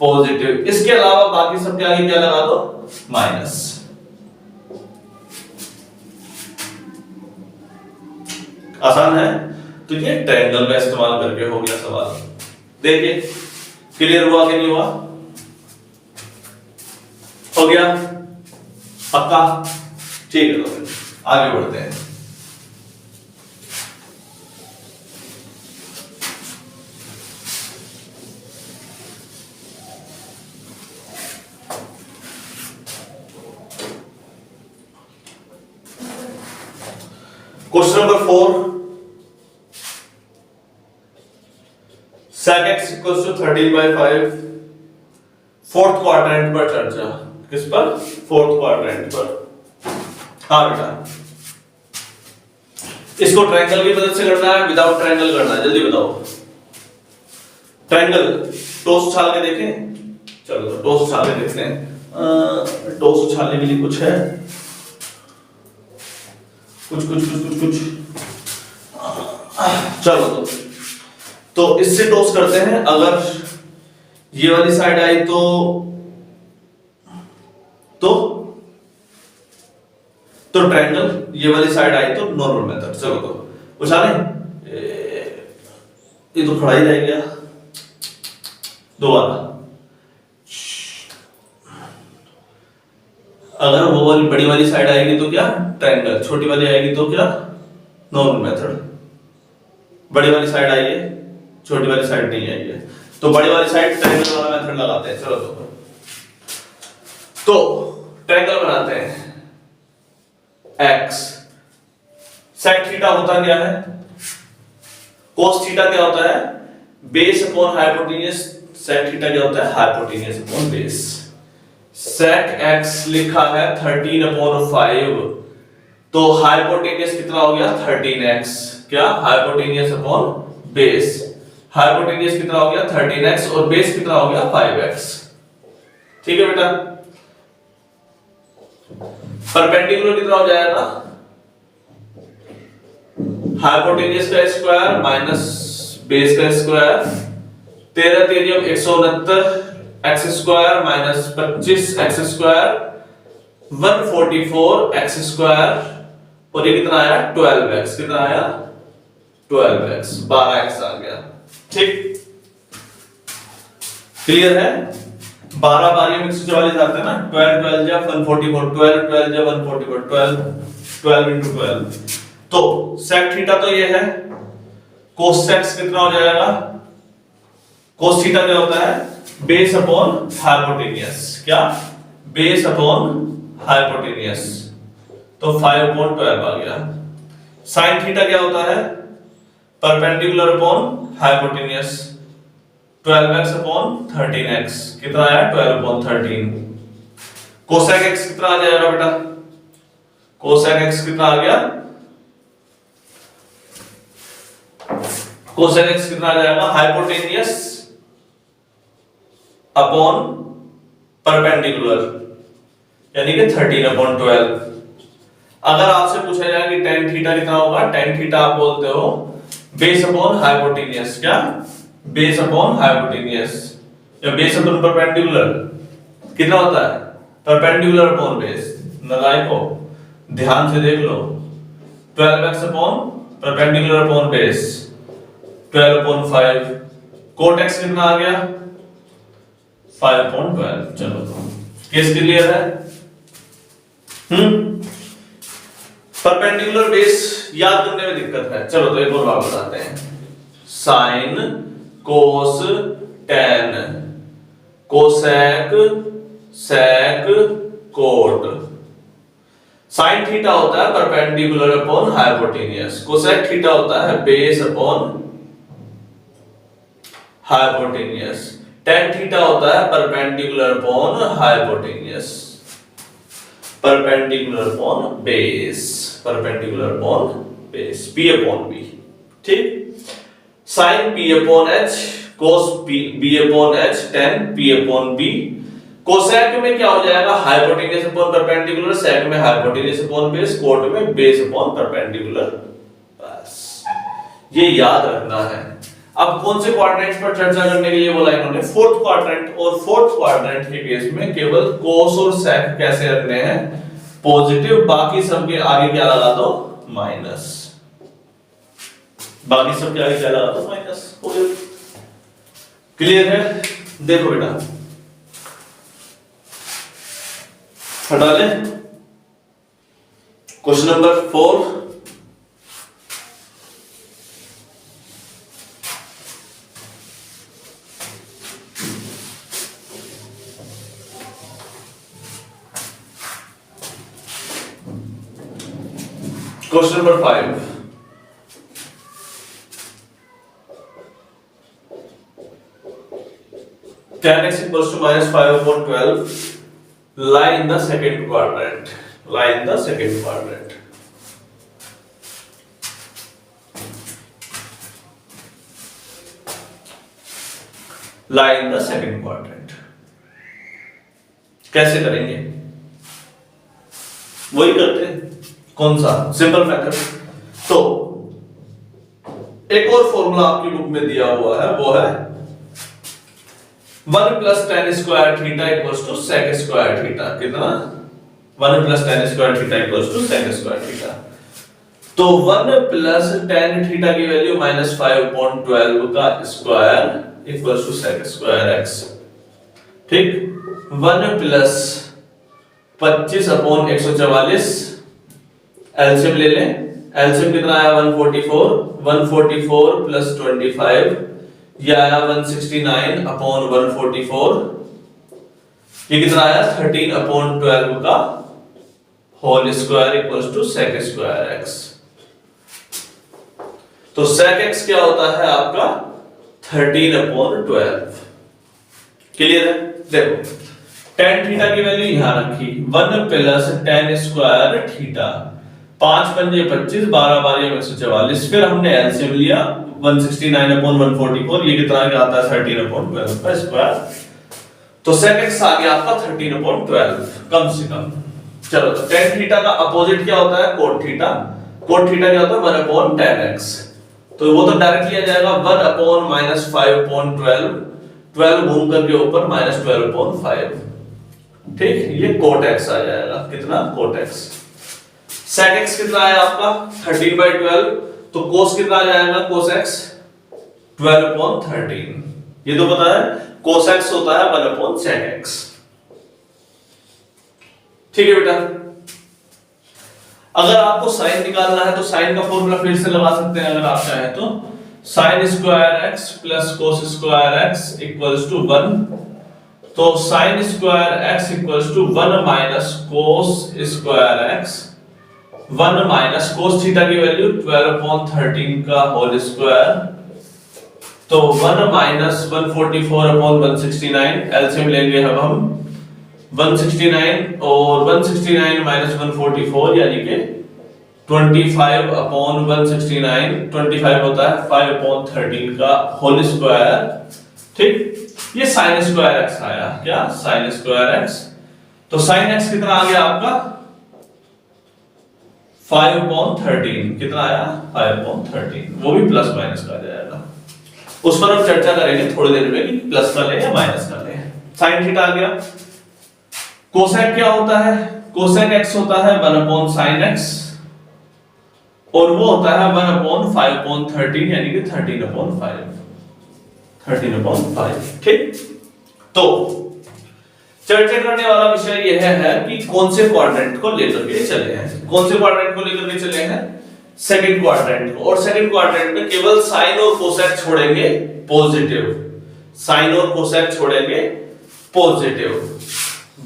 पॉजिटिव, इसके अलावा बाकी सब के आगे क्या लगा दो माइनस। आसान है, तो ये ट्रायंगल का इस्तेमाल करके हो गया सवाल। देखिए क्लियर हुआ कि नहीं हुआ, हो गया पक्का, ठीक है। तो फिर आगे बढ़ते हैं। Question number 4, sec x equals to 13/5, fourth quadrant पर चर्चा, किस पर फोर्थ क्वाड्रेंट पर। हाँ बेटा इसको ट्रायंगल की मदद से करना है विदाउट ट्रायंगल करना है, जल्दी बताओ। ट्रायंगल टॉस उछाल के देखें, चलो तो टॉस उछाल के देखते हैं। टॉस उछालने के लिए कुछ है, कुछ चलो तो इससे टॉस करते हैं। अगर ये वाली साइड आई तो ट्रायंगल, ये वाली साइड आई तो नॉर्मल मेथड। चलो तो उछालें, ये तो खड़ा ही रह गया, दोबारा। अगर वो वाली बड़ी वाली साइड आएगी तो क्या ट्रायंगल, छोटी वाली आएगी तो क्या नॉर्मल मेथड। बड़ी वाली साइड आई है, छोटी वाली साइड नहीं आई है, तो बड़ी वाली साइड ट्रायंगल वाला मेथड लगाते हैं। चलो तो ट्रायंगल बनाते हैं। x sec थीटा होता क्या है, cos थीटा क्या होता है base upon hypotenuse, sec theta क्या होता है hypotenuse upon base. sec x लिखा है 13/5, तो हाइपोटेन्यूज कितना हो गया 13x, क्या हाइपोटेन्यूज अपॉन बेस, हाइपोटेन्यूज कितना हो गया 13x और बेस कितना हो गया 5x, ठीक है बेटा। परपेंडिकुलर कितना हो जाएगा हाइपोटेन्यूज का स्क्वायर माइनस बेस का square, 13 तेरियम 169 x square minus 25 x square 144 x square, और ये कितना आया 12x, कितना आया 12x, 12x आ गया, ठीक क्लियर है। 12 बारियों में 144 आते हैं ना, 12 12 जा 144, 12 12 जा 144, 12 12 into 12, तो sec थीटा तो ये है, cos x कितना हो जाएगा कोस थीटा क्या होता है? Base upon hypotenuse. क्या? Base upon hypotenuse. तो 5/12 आ गया। साइन थीटा क्या होता है? Perpendicular upon hypotenuse. 12x upon 13x कितना आया? 12/13। कोसेक x कितना आ जाएगा बेटा? कोसेक x कितना आ गया? कोसेक x कितना आ जाएगा? हाइपोटेनियस अपॉन परपेंडिकुलर यानी कि 13/12। अगर आपसे पूछा जाए कि tan थीटा कितना होगा, tan थीटा आप बोलते हो बेस अपॉन हाइपोटेनियस। क्या? बेस अपॉन हाइपोटेनियस या बेस अपॉन परपेंडिकुलर कितना होता है? Perpendicular upon base. नालायको ध्यान से देख लो, 12x upon perpendicular upon base 12/5। Cot x कितना आ गया? 5/12। चलो केस क्लियर है? परपेंडिकुलर बेस याद करने में दिक्कत है। चलो तो एक और बात बताते हैं। साइन, कोस, ten, cosec, sec, coat. Sine theta होता है perpendicular upon hypotenuse. Cosec theta होता है base upon hypotenuse. Tan theta होता है perpendicular upon hypotenuse. Perpendicular upon base, perpendicular upon base, p upon b। ठीक? साइन p अपॉन h, कोस b upon h, tan p upon b। Cosec में क्या हो जाएगा? Hypotenuse upon perpendicular, सेक में hypotenuse upon base, coat में base upon perpendicular. बस ये याद रखना है। अब कौन से क्वाड्रेंट्स पर चर्चा करने के लिए बोला इन्होंने? Fourth quadrant. और फोर्थ क्वाड्रेंट के केस में केवल कोस और सेक कैसे रखने हैं? पॉजिटिव। बाकी सब के आगे क्या लगा दो? माइनस। बाकी सब के आगे क्या लगा दो? माइनस। हो गया। क्लियर है? देखो बेटा, हटा ले question number 4। Question number 5। tan x equals to -5/12 lie in the second quadrant. Lie in the second quadrant. Lie in the second quadrant. कैसे करेंगे? वही करते हैं। कौन सा? Simple method. तो एक और फॉर्मूला आपकी बुक में दिया हुआ है, वो है 1 + tan square theta equals to sec square theta. कितना? 1 + tan square theta equals to sec square theta. तो 1 + tan थीटा की वैल्यू -5/12 का square equals to sec square x। ठीक? 1 + 25/144 एलसीएम ले लें। एलसीएम कितना आया? 144। 144 + 25 ये आया 169/144। ये कितना आया? 13/12 का whole square equals to sec square x। तो sec x क्या होता है आपका? 13/12। क्लियर है? देखो tan थीटा की वैल्यू यहां रखी 1 + tan स्क्वायर थीटा। 5 पंजे 25, 12 बार 144। फिर हमने एलसीएम लिया 169/144। ये कितना आता है? 13/12 का स्क्वायर। तो sec x आ गया आपका 13/12 कम से कम। चलो तो tan थीटा का अपोजिट क्या होता है? cot theta. cot थीटा क्या होता है? 1/tan x। तो वो तो डायरेक्ट लिया जाएगा 1/-5/12। 12 घूम करके ऊपर -12/5। ठीक? ये cot x आ जाएगा। कितना? cot x। sec x कितना आया आपका? 13/12। तो cos कितना आ जाएगा? cos x 12/13। ये तो पता है cos x होता है 1/sec x। ठीक है बेटा? अगर आपको साइन निकालना है तो साइन का फॉर्मूला फिर से लगा सकते हैं अगर आप चाहें तो। Sine square x plus cos square x equals to 1। तो sine square x equals to 1 minus cos square x, 1 minus cos theta की वैल्यू 12/13 का होल स्क्वायर, तो 1 माइनस 144/169, एलसीएम लेंगे अब हम 169 और 169 माइनस 144 यानी कि 25/169, 25 होता है 5/13 का होल स्क्वायर। ठीक, ये साइन स्क्वायर एक्स आया, क्या साइन स्क्वायर एक्स। तो साइन एक्स कितना आ गया आपका 5/13, कितना आया 5/13, वो भी प्लस माइनस का आ जाएगा, उस पर हम चर्चा करेंगे थोड़ी देर में कि प्लस का ले या माइनस का ले। साइन थीटा आ गया। कोसेक क्या होता है, कोसेक एक्स होता है 1/sin x और वो होता है 1/5/13 यानी कि 13/5। ठीक, तो चर्चा करने वाला विषय यह है कि कौन से क्वाड्रेंट को लेकर के चले हैं, कौन से क्वाड्रेंट को लेकर के चले हैं, सेकंड क्वाड्रेंट को। और सेकंड क्वाड्रेंट में केवल साइन और कोसेक छोड़ेंगे पॉजिटिव, साइन और कोसेक छोड़ेंगे पॉजिटिव,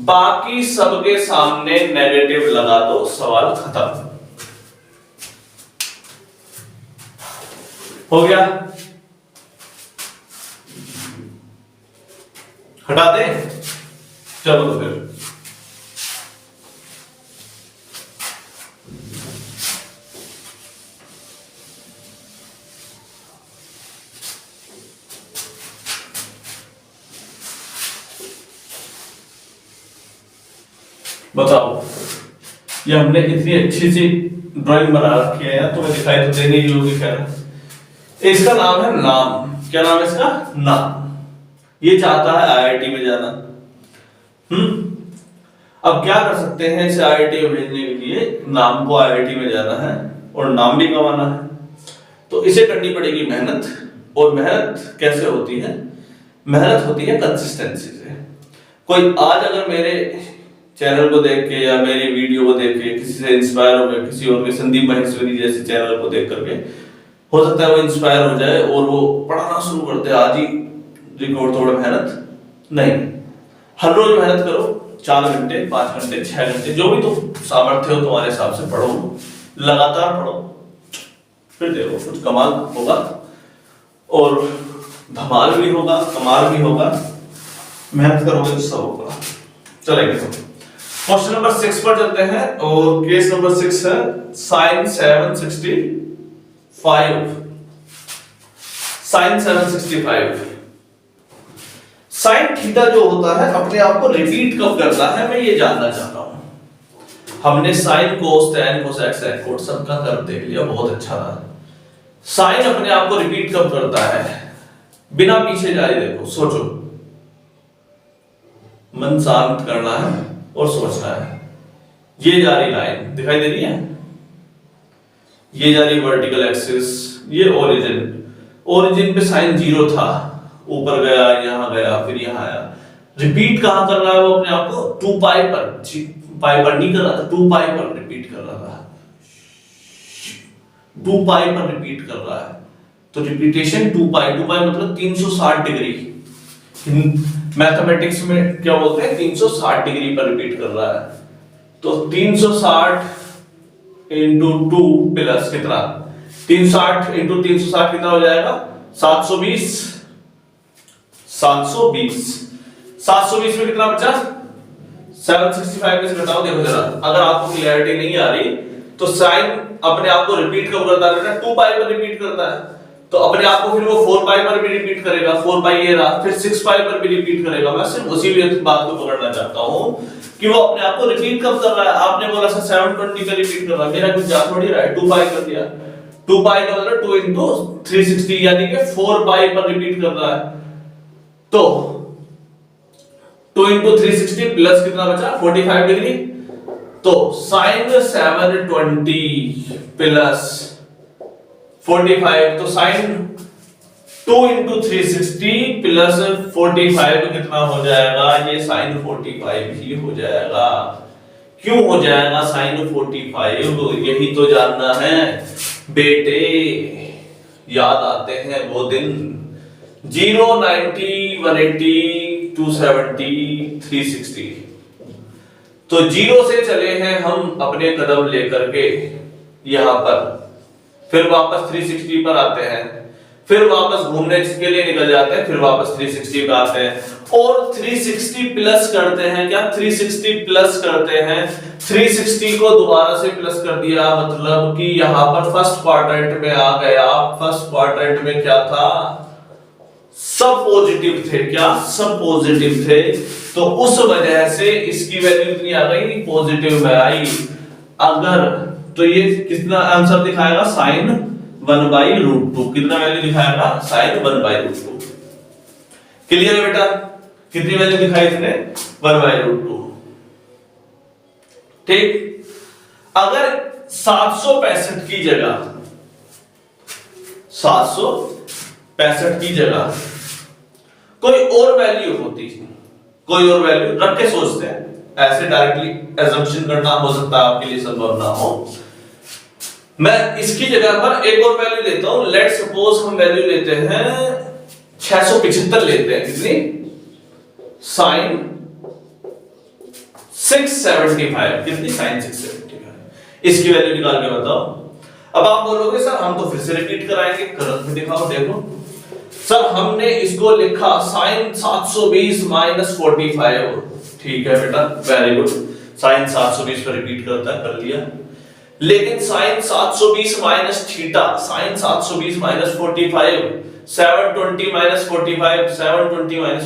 बाकी सबके सामने नेगेटिव लगा दो, सवाल खत्म हो गया। हटा दे, चलो तो फिर बताओ, ये हमने इतनी अच्छी सी ड्राइंग बना रखी है, तुम्हें दिखाई तो देनी ही होगी। खैर इसका नाम है नाम, क्या नाम है इसका, नाम। ये चाहता है आईआईटी में जाना। अब क्या कर सकते हैं, इसे आईआईटी में भेजने के लिए नाम को आईआईटी में जाना है और नाम भी कमाना है, तो इसे करनी पड़ेगी मेहनत। और मेहनत कैसे होती है, मेहनत होती है कंसिस्टेंसी से। कोई आज अगर मेरे चैनल को देख के या मेरी वीडियो को देख के किसी से इंस्पायर हो गया, किसी और के संदीप महेश्वरी जैसे चैनल को देख करके हो सकता है वो इंस्पायर हो जाए और वो पढ़ाना शुरू कर दे आज ही रिकॉर्ड तोड़। मेहनत नहीं, हर रोज मेहनत करो, 4 घंटे 5 घंटे 6 घंटे जो भी तुम सामर्थ्य हो तुम्हारे हिसाब से पढ़ो, लगातार पढ़ो, फिर देखो कुछ कमाल होगा और धमाल भी होगा, कमाल भी होगा। मेहनत करोगे तो सब होगा। चलेंगे तो क्वेश्चन नंबर 6 पर चलते हैं और केस नंबर 6 है साइन 765। साइन 765, साइन थीटा जो होता है अपने आप को रिपीट कब करता है, मैं ये जानना चाहता हूं। हमने sine cos tan cosec sec cot सबका कर देख लिया, बहुत अच्छा था। साइन अपने आप को रिपीट कब करता है, बिना पीछे जाए देखो, सोचो, मन शांत करना है और सोचना है। ये जा रही लाइन दिखाई दे रही है, ये जा रही वर्टिकल एक्सिस, ये ओरिजिन, ओरिजिन पे साइन 0 था, ऊपर गया, यहां गया, फिर यहां आया। रिपीट कहां कर रहा है वो अपने आप को, 2 पाई पर, पाई पर नहीं कर रहा था, 2 पाई पर रिपीट कर रहा था, 2 पाई पर रिपीट कर रहा है। तो रिपीटेशन 2 पाई मतलब 360 डिग्री। मैथमेटिक्स में क्या बोलते हैं, 360 डिग्री पर रिपीट कर रहा है। तो 360 इंटू 2 प्लस कितना, 360 इंटू 360 कितना हो जाएगा, 720। 720 में कितना बचा, 765 में से घटाओ। देखो जरा, अगर आपको क्लियरिटी नहीं आ रही तो साइन अपने आप को रिपीट कब करता है, 2 पाई पर रिपीट करता है, तो अपने आप को फिर वो 4 पाई पर भी रिपीट करेगा, 4 पाई ये रहा, फिर 6 पाई पर भी रिपीट करेगा। मैं सिर्फ उसी बात को पकड़ना चाहता हूं कि वो अपने आप को रिपीट कब कर रहा है। आपने बोला सर 720 पे रिपीट कर रहा है, मेरा कुछ जा थोड़ी रहा है, 2 पाई कर दिया। 2 पाई का मतलब 2 into 360 यानी कि 4 पाई पर रिपीट कर रहा है। तो 2 into 360 प्लस कितना बचा, 45 डिग्री। तो साइन 720 प्लस 45, तो साइन 2 into 360 प्लस 45 कितना हो जाएगा, ये साइन 45 ही हो जाएगा। क्यों हो जाएगा साइन 45, यही तो जानना है बेटे, याद आते हैं वो दिन 0, 90, 180, 270, 360। तो 0 से चले हैं हम अपने कदम लेकर के यहां पर, फिर वापस 360 पर आते हैं, फिर वापस घूमने के लिए निकल जाते हैं, फिर वापस 360 पे आते हैं और 360 प्लस करते हैं। क्या 360 प्लस करते हैं? 360 को दोबारा से प्लस कर दिया, मतलब कि यहां पर फर्स्ट क्वाड्रेंट में आ गया। फर्स्ट क्वाड्रेंट में क्या था? सब पॉजिटिव थे। क्या सब पॉजिटिव थे? तो उस वजह से इसकी वैल्यू इतनी आ गई, पॉजिटिव में आई। अगर तो ये कितना आंसर दिखाएगा? sin 1/√2। कितना वैल्यू दिखाएगा? sin 1/√2। क्लियर है बेटा? कितनी वैल्यू दिखाई इसने? 1/√2। ठीक। अगर 765 की जगह 765 की जगह कोई और वैल्यू होती, कोई और वैल्यू रख के सोचते हैं, ऐसे डायरेक्टली एजम्पशन करना हो सकता है आपके लिए संभव ना हो। मैं इसकी जगह पर एक और वैल्यू लेता हूं। लेट सपोज हम वैल्यू लेते हैं 675 लेते हैं। कितनी? sin 675। कितनी? sin 675। इसकी वैल्यू निकाल के बताओ। अब आप बोलोगे सर हम तो फिर से रिपीट कराएंगे, करंट में दिखाओ। देखो सर हमने इसको लिखा sin 720 - 45। ठीक है बेटा, वेरी गुड। sin 720 पर रिपीट करता है, कर लिया। लेकिन sin 720 - थीटा, sin 720 - 45, 720 - 45, 720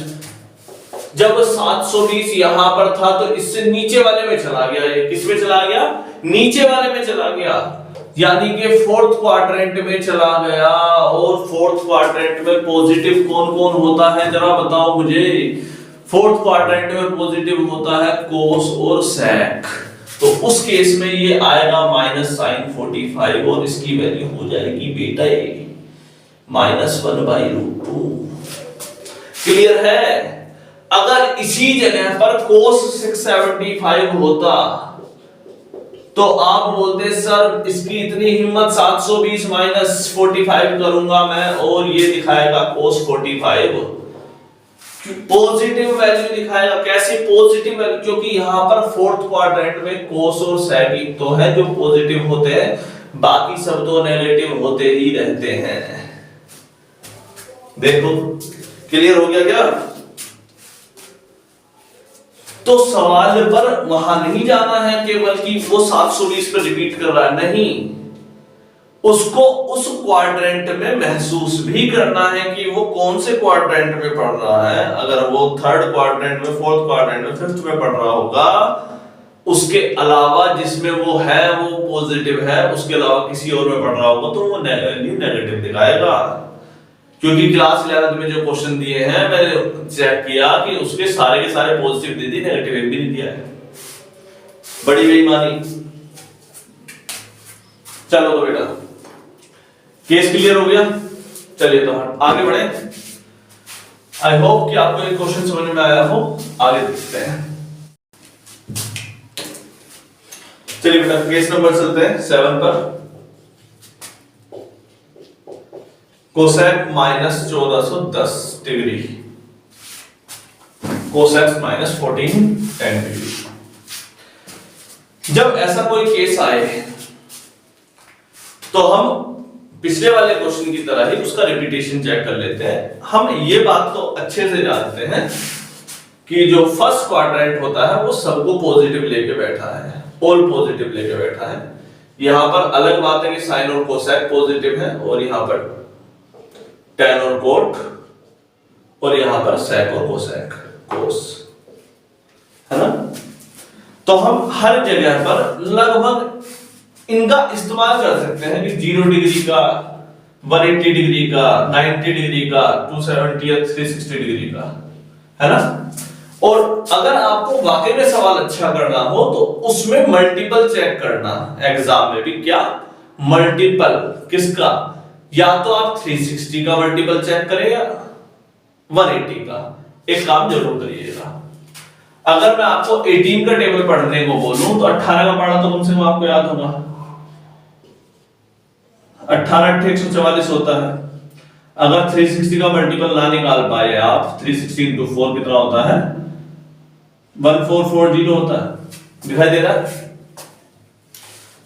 जब 720 यहां पर था तो इससे नीचे वाले में चला गया। ये किस में चला गया? नीचे वाले में चला गया, यानी कि फोर्थ क्वाड्रेंट में चला गया। और फोर्थ क्वाड्रेंट में पॉजिटिव कौन कौन होता है जरा बताओ मुझे? फोर्थ क्वाड्रेंट में पॉजिटिव होता है कोस और सेक। तो उस केस में ये आएगा -sin 45 और इसकी वैल्यू हो जाएगी बेटा -1/√2। क्लियर है? अगर इसी जगह पर cos 675 होता तो आप बोलते सर इसकी इतनी हिम्मत, 720 - 45 करूंगा मैं और ये दिखाएगा cos 45, पॉजिटिव वैल्यू दिखाएगा। कैसे पॉजिटिव वैल्यू? क्योंकि यहां पर फोर्थ क्वाड्रेंट में cos और sec तो है जो पॉजिटिव होते हैं, बाकी सब तो नेगेटिव होते ही रहते हैं। देखो क्लियर हो गया क्या? तो सवाल पर वहां नहीं जाना है केवल कि वो 720 पर रिपीट कर रहा है, नहीं, उसको उस क्वाड्रेंट में महसूस भी करना है कि वो कौन से क्वाड्रेंट में पढ़ रहा है। अगर वो थर्ड क्वाड्रेंट में, फोर्थ क्वाड्रेंट में, फिफ्थ में पढ़ रहा होगा, उसके अलावा जिसमें वो है वो पॉजिटिव है, उसके अलावा किसी और में पढ़ रहा होगा तो वो नेगेटिव दिखाएगा। क्योंकि क्लास 11 में जो क्वेश्चन दिए हैं मैंने चेक किया कि उसके सारे के सारे पॉजिटिव दे दी, नेगेटिव एक भी नहीं दिया है। बड़ी बेईमानी। चलो तो बेटा केस क्लियर हो गया। चलिए तो आगे बढ़े। आई होप कि आपको ये क्वेश्चन समझ में आया हो। आगे देखते हैं। चलिए बेटा केस नंबर चलते हैं 7 पर। Cosec -1410 degree, cosec -14 10 degree. जब ऐसा कोई केस आए तो हम पिछले वाले क्वेश्चन की तरह ही उसका रिपीटेशन चेक कर लेते हैं। हम ये बात तो अच्छे से जानते हैं कि जो फर्स्ट क्वाड्रेंट होता है वो सबको पॉजिटिव लेके बैठा है, ऑल पॉजिटिव लेके बैठा है। यहां पर अलग बात है कि साइन और कोसेक पॉजिटिव है और यहां पर tan और cot, और यहां पर sec और cosec, cos, है ना? तो हम हर जगह पर लगभग इनका इस्तेमाल कर सकते हैं कि 0 डिग्री का, 180 डिग्री का, 90 डिग्री का, 270 या 360 डिग्री का, है ना? और अगर आपको वाकई में सवाल अच्छा करना हो तो उसमें मल्टीपल चेक करना। एग्जाम में भी क्या मल्टीपल किसका? या तो आप 360 का मल्टीपल चेक करें या 180 का। एक काम जरूर करिएगा, अगर मैं आपको 18 का टेबल पढ़ने को बोलूं तो 18 का पढ़ा तो कम से कम आपको याद होगा, 18 8 144 होता है। अगर 360 का मल्टीपल ना निकाल पाए आप, 360 into 4 कितना होता है? 1440 होता है। दिखाई दे रहा है?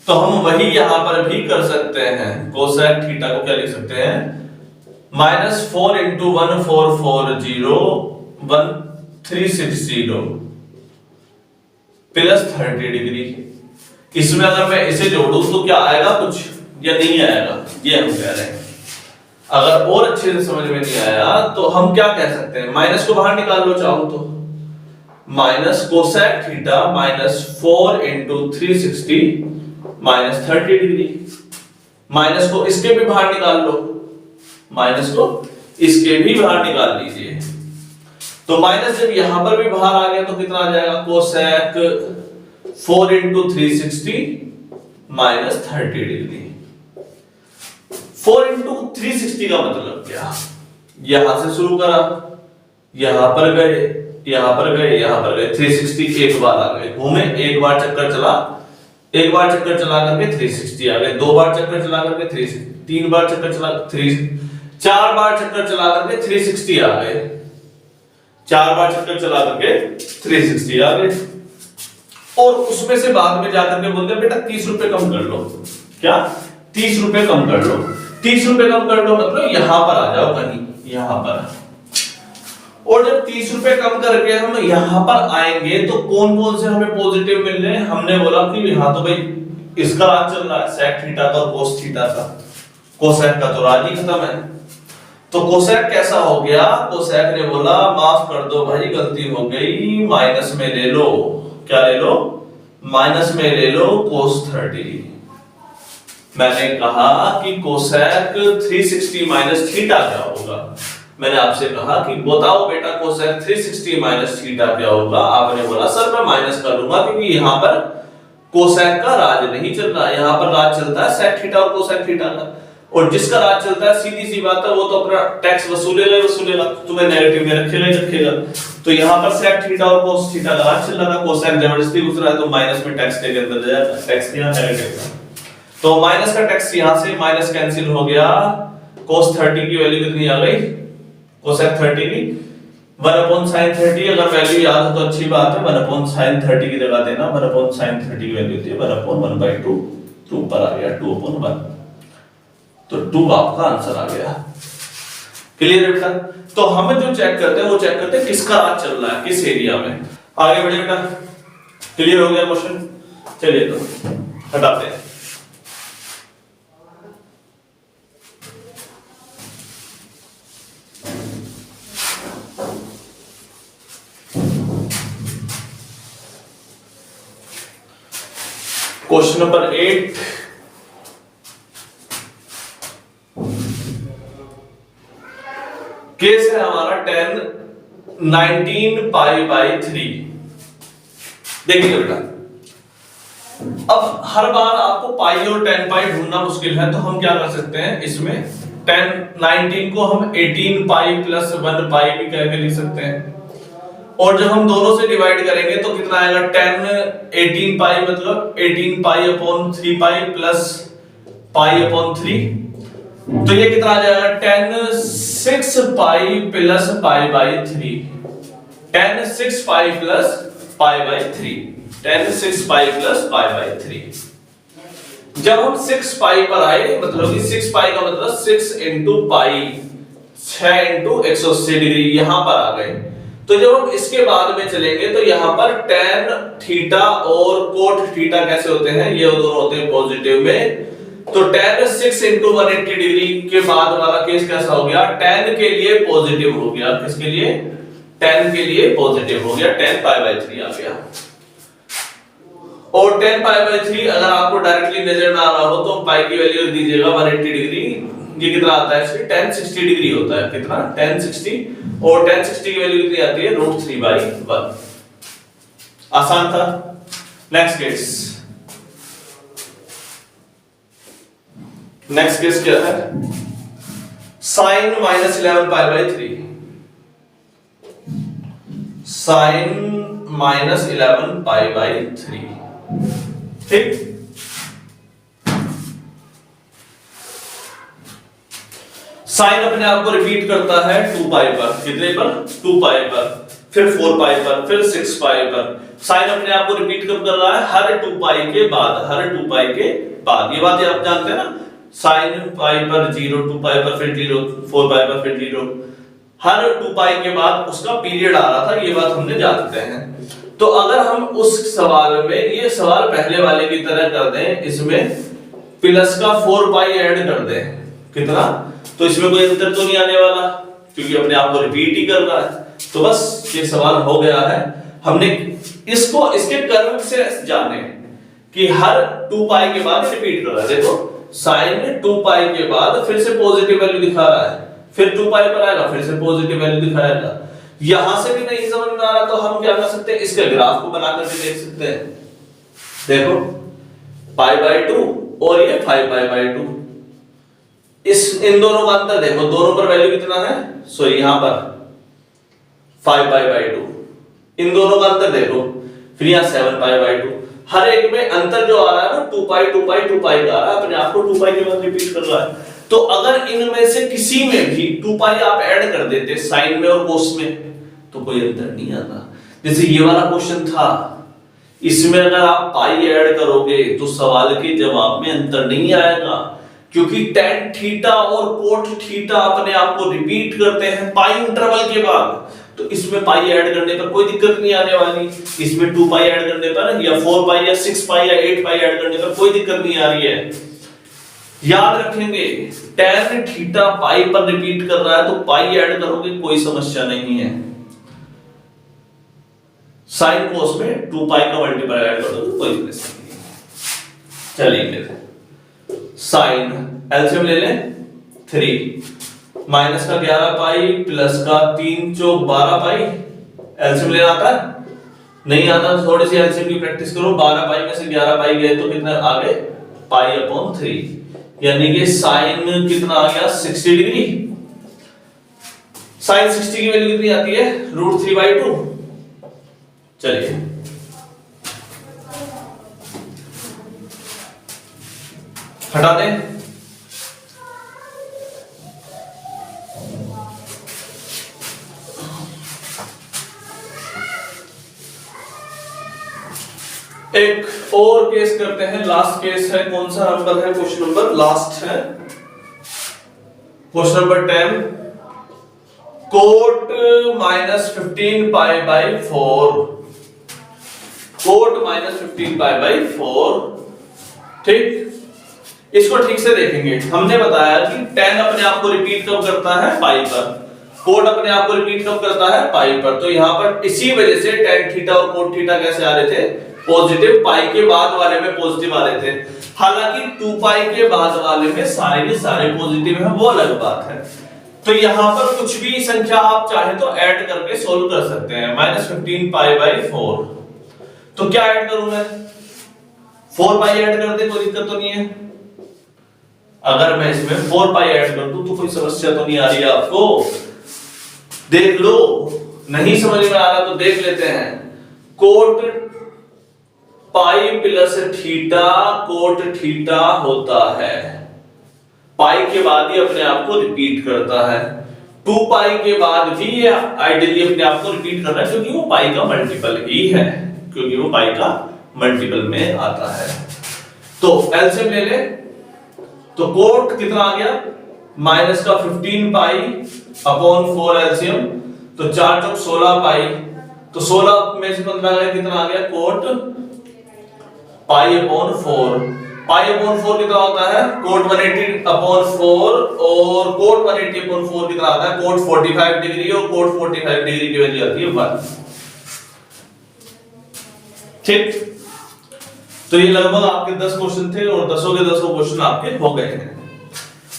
तो हम वही यहां पर भी कर सकते हैं। कोसेक थीटा को क्या लिख सकते हैं? -4 into 1440 1360 प्लस 30 डिग्री। इसमें अगर मैं इसे जोड़ूं तो क्या आएगा कुछ या नहीं आएगा, ये हम कह रहे हैं। अगर और अच्छे से समझ में नहीं आया तो हम क्या कह सकते हैं, माइनस को बाहर निकाल लो चाहो तो, minus cosec theta -4 into 360 -30 degree. Minus को इसके भी बाहर निकाल लो, माइनस को इसके भी बाहर निकाल लीजिए। तो माइनस जब यहां पर भी बाहर आ गया तो कितना आ जाएगा? Cosec 4 into 360 -30 degree. 4 into 360 का मतलब क्या? यहां से शुरू करा, यहां पर गए, यहां पर गए, यहां पर गए, 360 एक बार आ गए, घूमे, एक बार चक्कर चला, एक बार चक्कर चला करके 360 आ गए, दो बार चक्कर चला करके 360, तीन बार चक्कर चला 3, चार बार चक्कर चला करके 360 आ गए, चार बार चक्कर चला करके 360 आ गए। और उसमें से बाद में जाकर के बोलते हैं बेटा 30 रुपए कम कर लो। क्या? 30 रुपए कम कर लो। 30 रुपए कम कर लो मतलब यहां पर आ जाओ कहीं, यहां पर। और जब 30 रुपए कम करके हम यहां पर आएंगे तो कौन कौन से हमें पॉजिटिव मिल रहे हैं? हमने बोला कि यहां तो भाई इसका राज चल रहा है, सेक थीटा का और कोस थीटा का। कोसेक का तो राज ही खत्म है। तो कोसेक कैसा हो गया? कोसेक ने बोला माफ कर दो भाई, गलती हो गई, माइनस में ले लो। क्या ले लो? माइनस में ले लो कोस 30। मैंने कहा कि कोसेक 360 माइनस थीटा क्या होगा? मैंने आपसे कहा कि बताओ बेटा कोसेक 360 माइनस थीटा क्या होगा? आपने बोला सर मैं माइनस कर लूंगा क्योंकि यहां पर कोसेक का राज नहीं चल रहा, यहां पर राज चलता है सेक थीटा और कोसेक थीटा का। और जिसका राज चलता है सीधी सी बात है वो तो अपना टैक्स वसूलेगा ही वसूलेगा, तुम्हें नेगेटिव में रखेगा ही रखेगा। तो यहां पर सेक थीटा और कोस थीटा का राज चल रहा था, कोसेक जबरदस्ती घुस रहा है तो माइनस में टैक्स के अंदर जाएगा, टैक्स यहां नेगेटिव का। तो माइनस का टैक्स यहां से माइनस कैंसिल हो गया। cos 30 की वैल्यू कितनी आ गई? cosec 30 की 1/sin 30। अगर वैल्यू याद हो तो अच्छी बात है, 1/sin 30 की जगह देना, 1/sin 30 की वैल्यू होती है 1/1/2, तो ऊपर आ गया 2/1, तो 2 आपका आंसर आ गया। क्लियर है बेटा? तो हम जो चेक करते हैं वो चेक करते हैं किसका राज चल रहा है, किस एरिया में। आगे बढ़िए बेटा, क्लियर हो गया क्वेश्चन? चलिए तो हटाते हैं। क्वेश्चन नंबर 8, केस है हमारा 10 19 π/3। देखिए बेटा, अब हर बार आपको पाई और 10 पाई ढूंढना मुश्किल है, तो हम क्या कर सकते हैं इसमें 10 19 को हम 18 पाई प्लस 1 पाई भी कह के लिख सकते हैं। और जब हम दोनों से डिवाइड करेंगे तो कितना आएगा? 10 18 पाई मतलब 18 pi upon 3 pi plus pi upon 3, तो ये कितना आ जाएगा? 10 6 pi plus π/3, 10 6 pi plus π/3, 10 6 pi plus π/3। जब हम 6 पाई पर आए मतलब कि 6 पाई का मतलब 6 into पाई, 6 into 180 डिग्री यहां पर आ गए। तो जब हम इसके बाद में चलेंगे तो यहां पर tan थीटा और कोट थीटा कैसे होते हैं? ये दोनों होते हैं पॉजिटिव में। तो tan 6 into 180 डिग्री के बाद वाला केस कैसा हो गया? tan के लिए पॉजिटिव हो गया। किसके लिए? tan के लिए पॉजिटिव हो गया, tan π/3 आ गया। और tan π/3 अगर आपको डायरेक्टली नजर ना आ रहा हो तो पाई की वैल्यू लिख दीजिएगा 180 डिग्री। ये कितना आता है? इसमें tan 60 डिग्री होता है। कितना? tan 60। और tan 60 की वैल्यू कितनी आती है? √3/1। आसान था। नेक्स्ट केस, नेक्स्ट केस क्या है? sin -11 π/3, sin -11 π/3। ठीक, साइन अपने आप को रिपीट करता है 2 पाई पर, कितने पर 2 पाई पर, फिर 4 पाई पर, फिर 6 पाई पर। साइन अपने आप को रिपीट कब कर रहा है, हर 2 पाई के बाद, हर 2 पाई के बाद। ये बात आप जानते हैं ना, साइन पाई पर 0, 2 पाई पर फिर 0, 4 पाई पर फिर 0, हर 2 पाई के बाद उसका पीरियड आ रहा था, ये बात हमने जानते हैं। तो अगर हम उस सवाल में ये सवाल पहले वाले की तरह कर दें, इसमें प्लस का 4 पाई ऐड कर दें, कितना, तो इसमें कोई अंतर तो नहीं आने वाला क्योंकि अपने आप को रिपीट ही कर रहा है। तो बस ये सवाल हो गया है। हमने इसको इसके कर्व से जाने कि हर 2 पाई के बाद रिपीट कर रहा है। देखो साइन 2 पाई के बाद फिर से पॉजिटिव वैल्यू दिखा रहा है, फिर 2 पाई पर आएगा, फिर से पॉजिटिव वैल्यू दिखाएगा। यहां से भी नहीं समझ में आ रहा तो हम क्या कर सकते हैं, इसके ग्राफ को बनाकर भी देख सकते हैं। देखो π/2 और ये 5π/2, इन दोनों का अंतर देखो, दोनों पर वैल्यू कितना है, सॉरी यहां पर 5π/2, इन दोनों का अंतर देखो, फिर यहां 7π/2। हर एक में अंतर जो आ रहा है ना 2 पाई 2 पाई 2 पाई का आ रहा है, अपने आप को 2 पाई के बाद रिपीट कर रहा है। तो अगर इनमें से किसी में भी 2 पाई आप ऐड कर देते साइन में और कोस में, तो कोई अंतर नहीं आता। जैसे ये वाला क्वेश्चन था, इसमें अगर आप पाई ऐड करोगे तो सवाल के जवाब में अंतर नहीं आएगा, क्योंकि tan थीटा और cot थीटा अपने आप को रिपीट करते हैं पाई इंटरवल के बाद। तो इसमें पाई ऐड करने पर कोई दिक्कत नहीं आने वाली, इसमें 2 पाई ऐड करने पर या 4 पाई या 6 पाई या 8 पाई ऐड करने पर कोई दिक्कत नहीं आ रही है। याद रखेंगे tan थीटा पाई पर रिपीट कर रहा है तो पाई ऐड करोगे कोई समस्या नहीं है। साइन कोस में 2 पाई का मल्टीपल ऐड कर दो कोई समस्या नहीं है। चलिए साइन एलसीएम ले लें, 3 माइनस का 11 पाई प्लस का 3 चौक 12 पाई। एलसीएम लेना आता है, नहीं आता तो थोड़ी सी एलसीएम की प्रैक्टिस करो। 12 पाई में से 11 पाई गए तो कितना आ गए, π/3, यानी कि साइन कितना आ गया 60 डिग्री। साइन 60 की वैल्यू कितनी आती है, √3/2। चलिए हटा दें, एक और केस करते हैं, लास्ट केस है। कौन सा नंबर है, क्वेश्चन नंबर लास्ट है, क्वेश्चन नंबर 10। cot -15π/4, cot -15π/4, ठीक। इसको ठीक से देखेंगे। हमने बताया कि tan अपने आप को रिपीट कब करता है, पाई पर, cot अपने आप को रिपीट कब करता है, पाई पर। तो यहां पर इसी वजह से tan थीटा और cot थीटा कैसे आ रहे थे, पॉजिटिव, पाई के बाद वाले में पॉजिटिव आ रहे थे। हालांकि 2 पाई के बाद वाले में सारे के सारे पॉजिटिव हैं, वो अलग बात है। तो यहां पर कुछ भी संख्या आप चाहे तो ऐड करके सोल्व कर सकते हैं। -15π/4, तो क्या ऐड करूं मैं, 4 पाई ऐड कर दे, कोई दिक्कत तो नहीं है। अगर मैं इसमें 4 पाई ऐड कर दूं तो कोई समस्या तो नहीं आ रही है आपको, देख लो। नहीं समझ में आ रहा तो देख लेते हैं। cot pi plus theta cot theta होता है, पाई के बाद ही अपने आप को रिपीट करता है। 2 पाई के बाद भी ये आइडियली अपने आप को रिपीट कर रहा है, क्योंकि वो पाई का मल्टीपल ही है, क्योंकि वो पाई का मल्टीपल में आता है। तो एलसीएम ले ले, तो cot कितना आ गया, माइनस का 15π/4 एलसीएम, तो 4 चौक 16 पाई, तो 16 में से 15 गए, कितना आ गया cot π/4। π/4 कितना होता है, cot 180/4, और cot 180/4 कितना आता है, cot 45 डिग्री, और cot 45 डिग्री की वैल्यू आती है 1, ठीक। तो ये लगभग आपके 10 क्वेश्चन थे और 10 के 10 क्वेश्चन आपके हो गए हैं।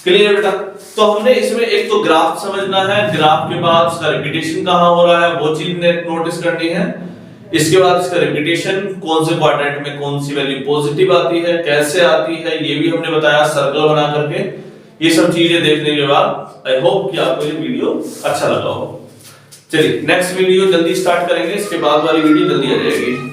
क्लियर बेटा। तो हमने इसमें एक तो ग्राफ समझना है, ग्राफ के बाद उसका रिपीटेशन कहां हो रहा है वो चीज ने नोटिस करनी है। इसके बाद इसका रिपीटेशन, कौन से क्वाड्रेंट में कौन सी वैल्यू पॉजिटिव आती है, कैसे आती है, ये भी हमने बताया सर्कल बना करके। ये सब चीजें देखने के बाद आई होप कि आपको ये वीडियो अच्छा लगा हो। चलिए नेक्स्ट वीडियो जल्दी स्टार्ट करेंगे, इसके बाद वाली वीडियो जल्दी आ जाएगी।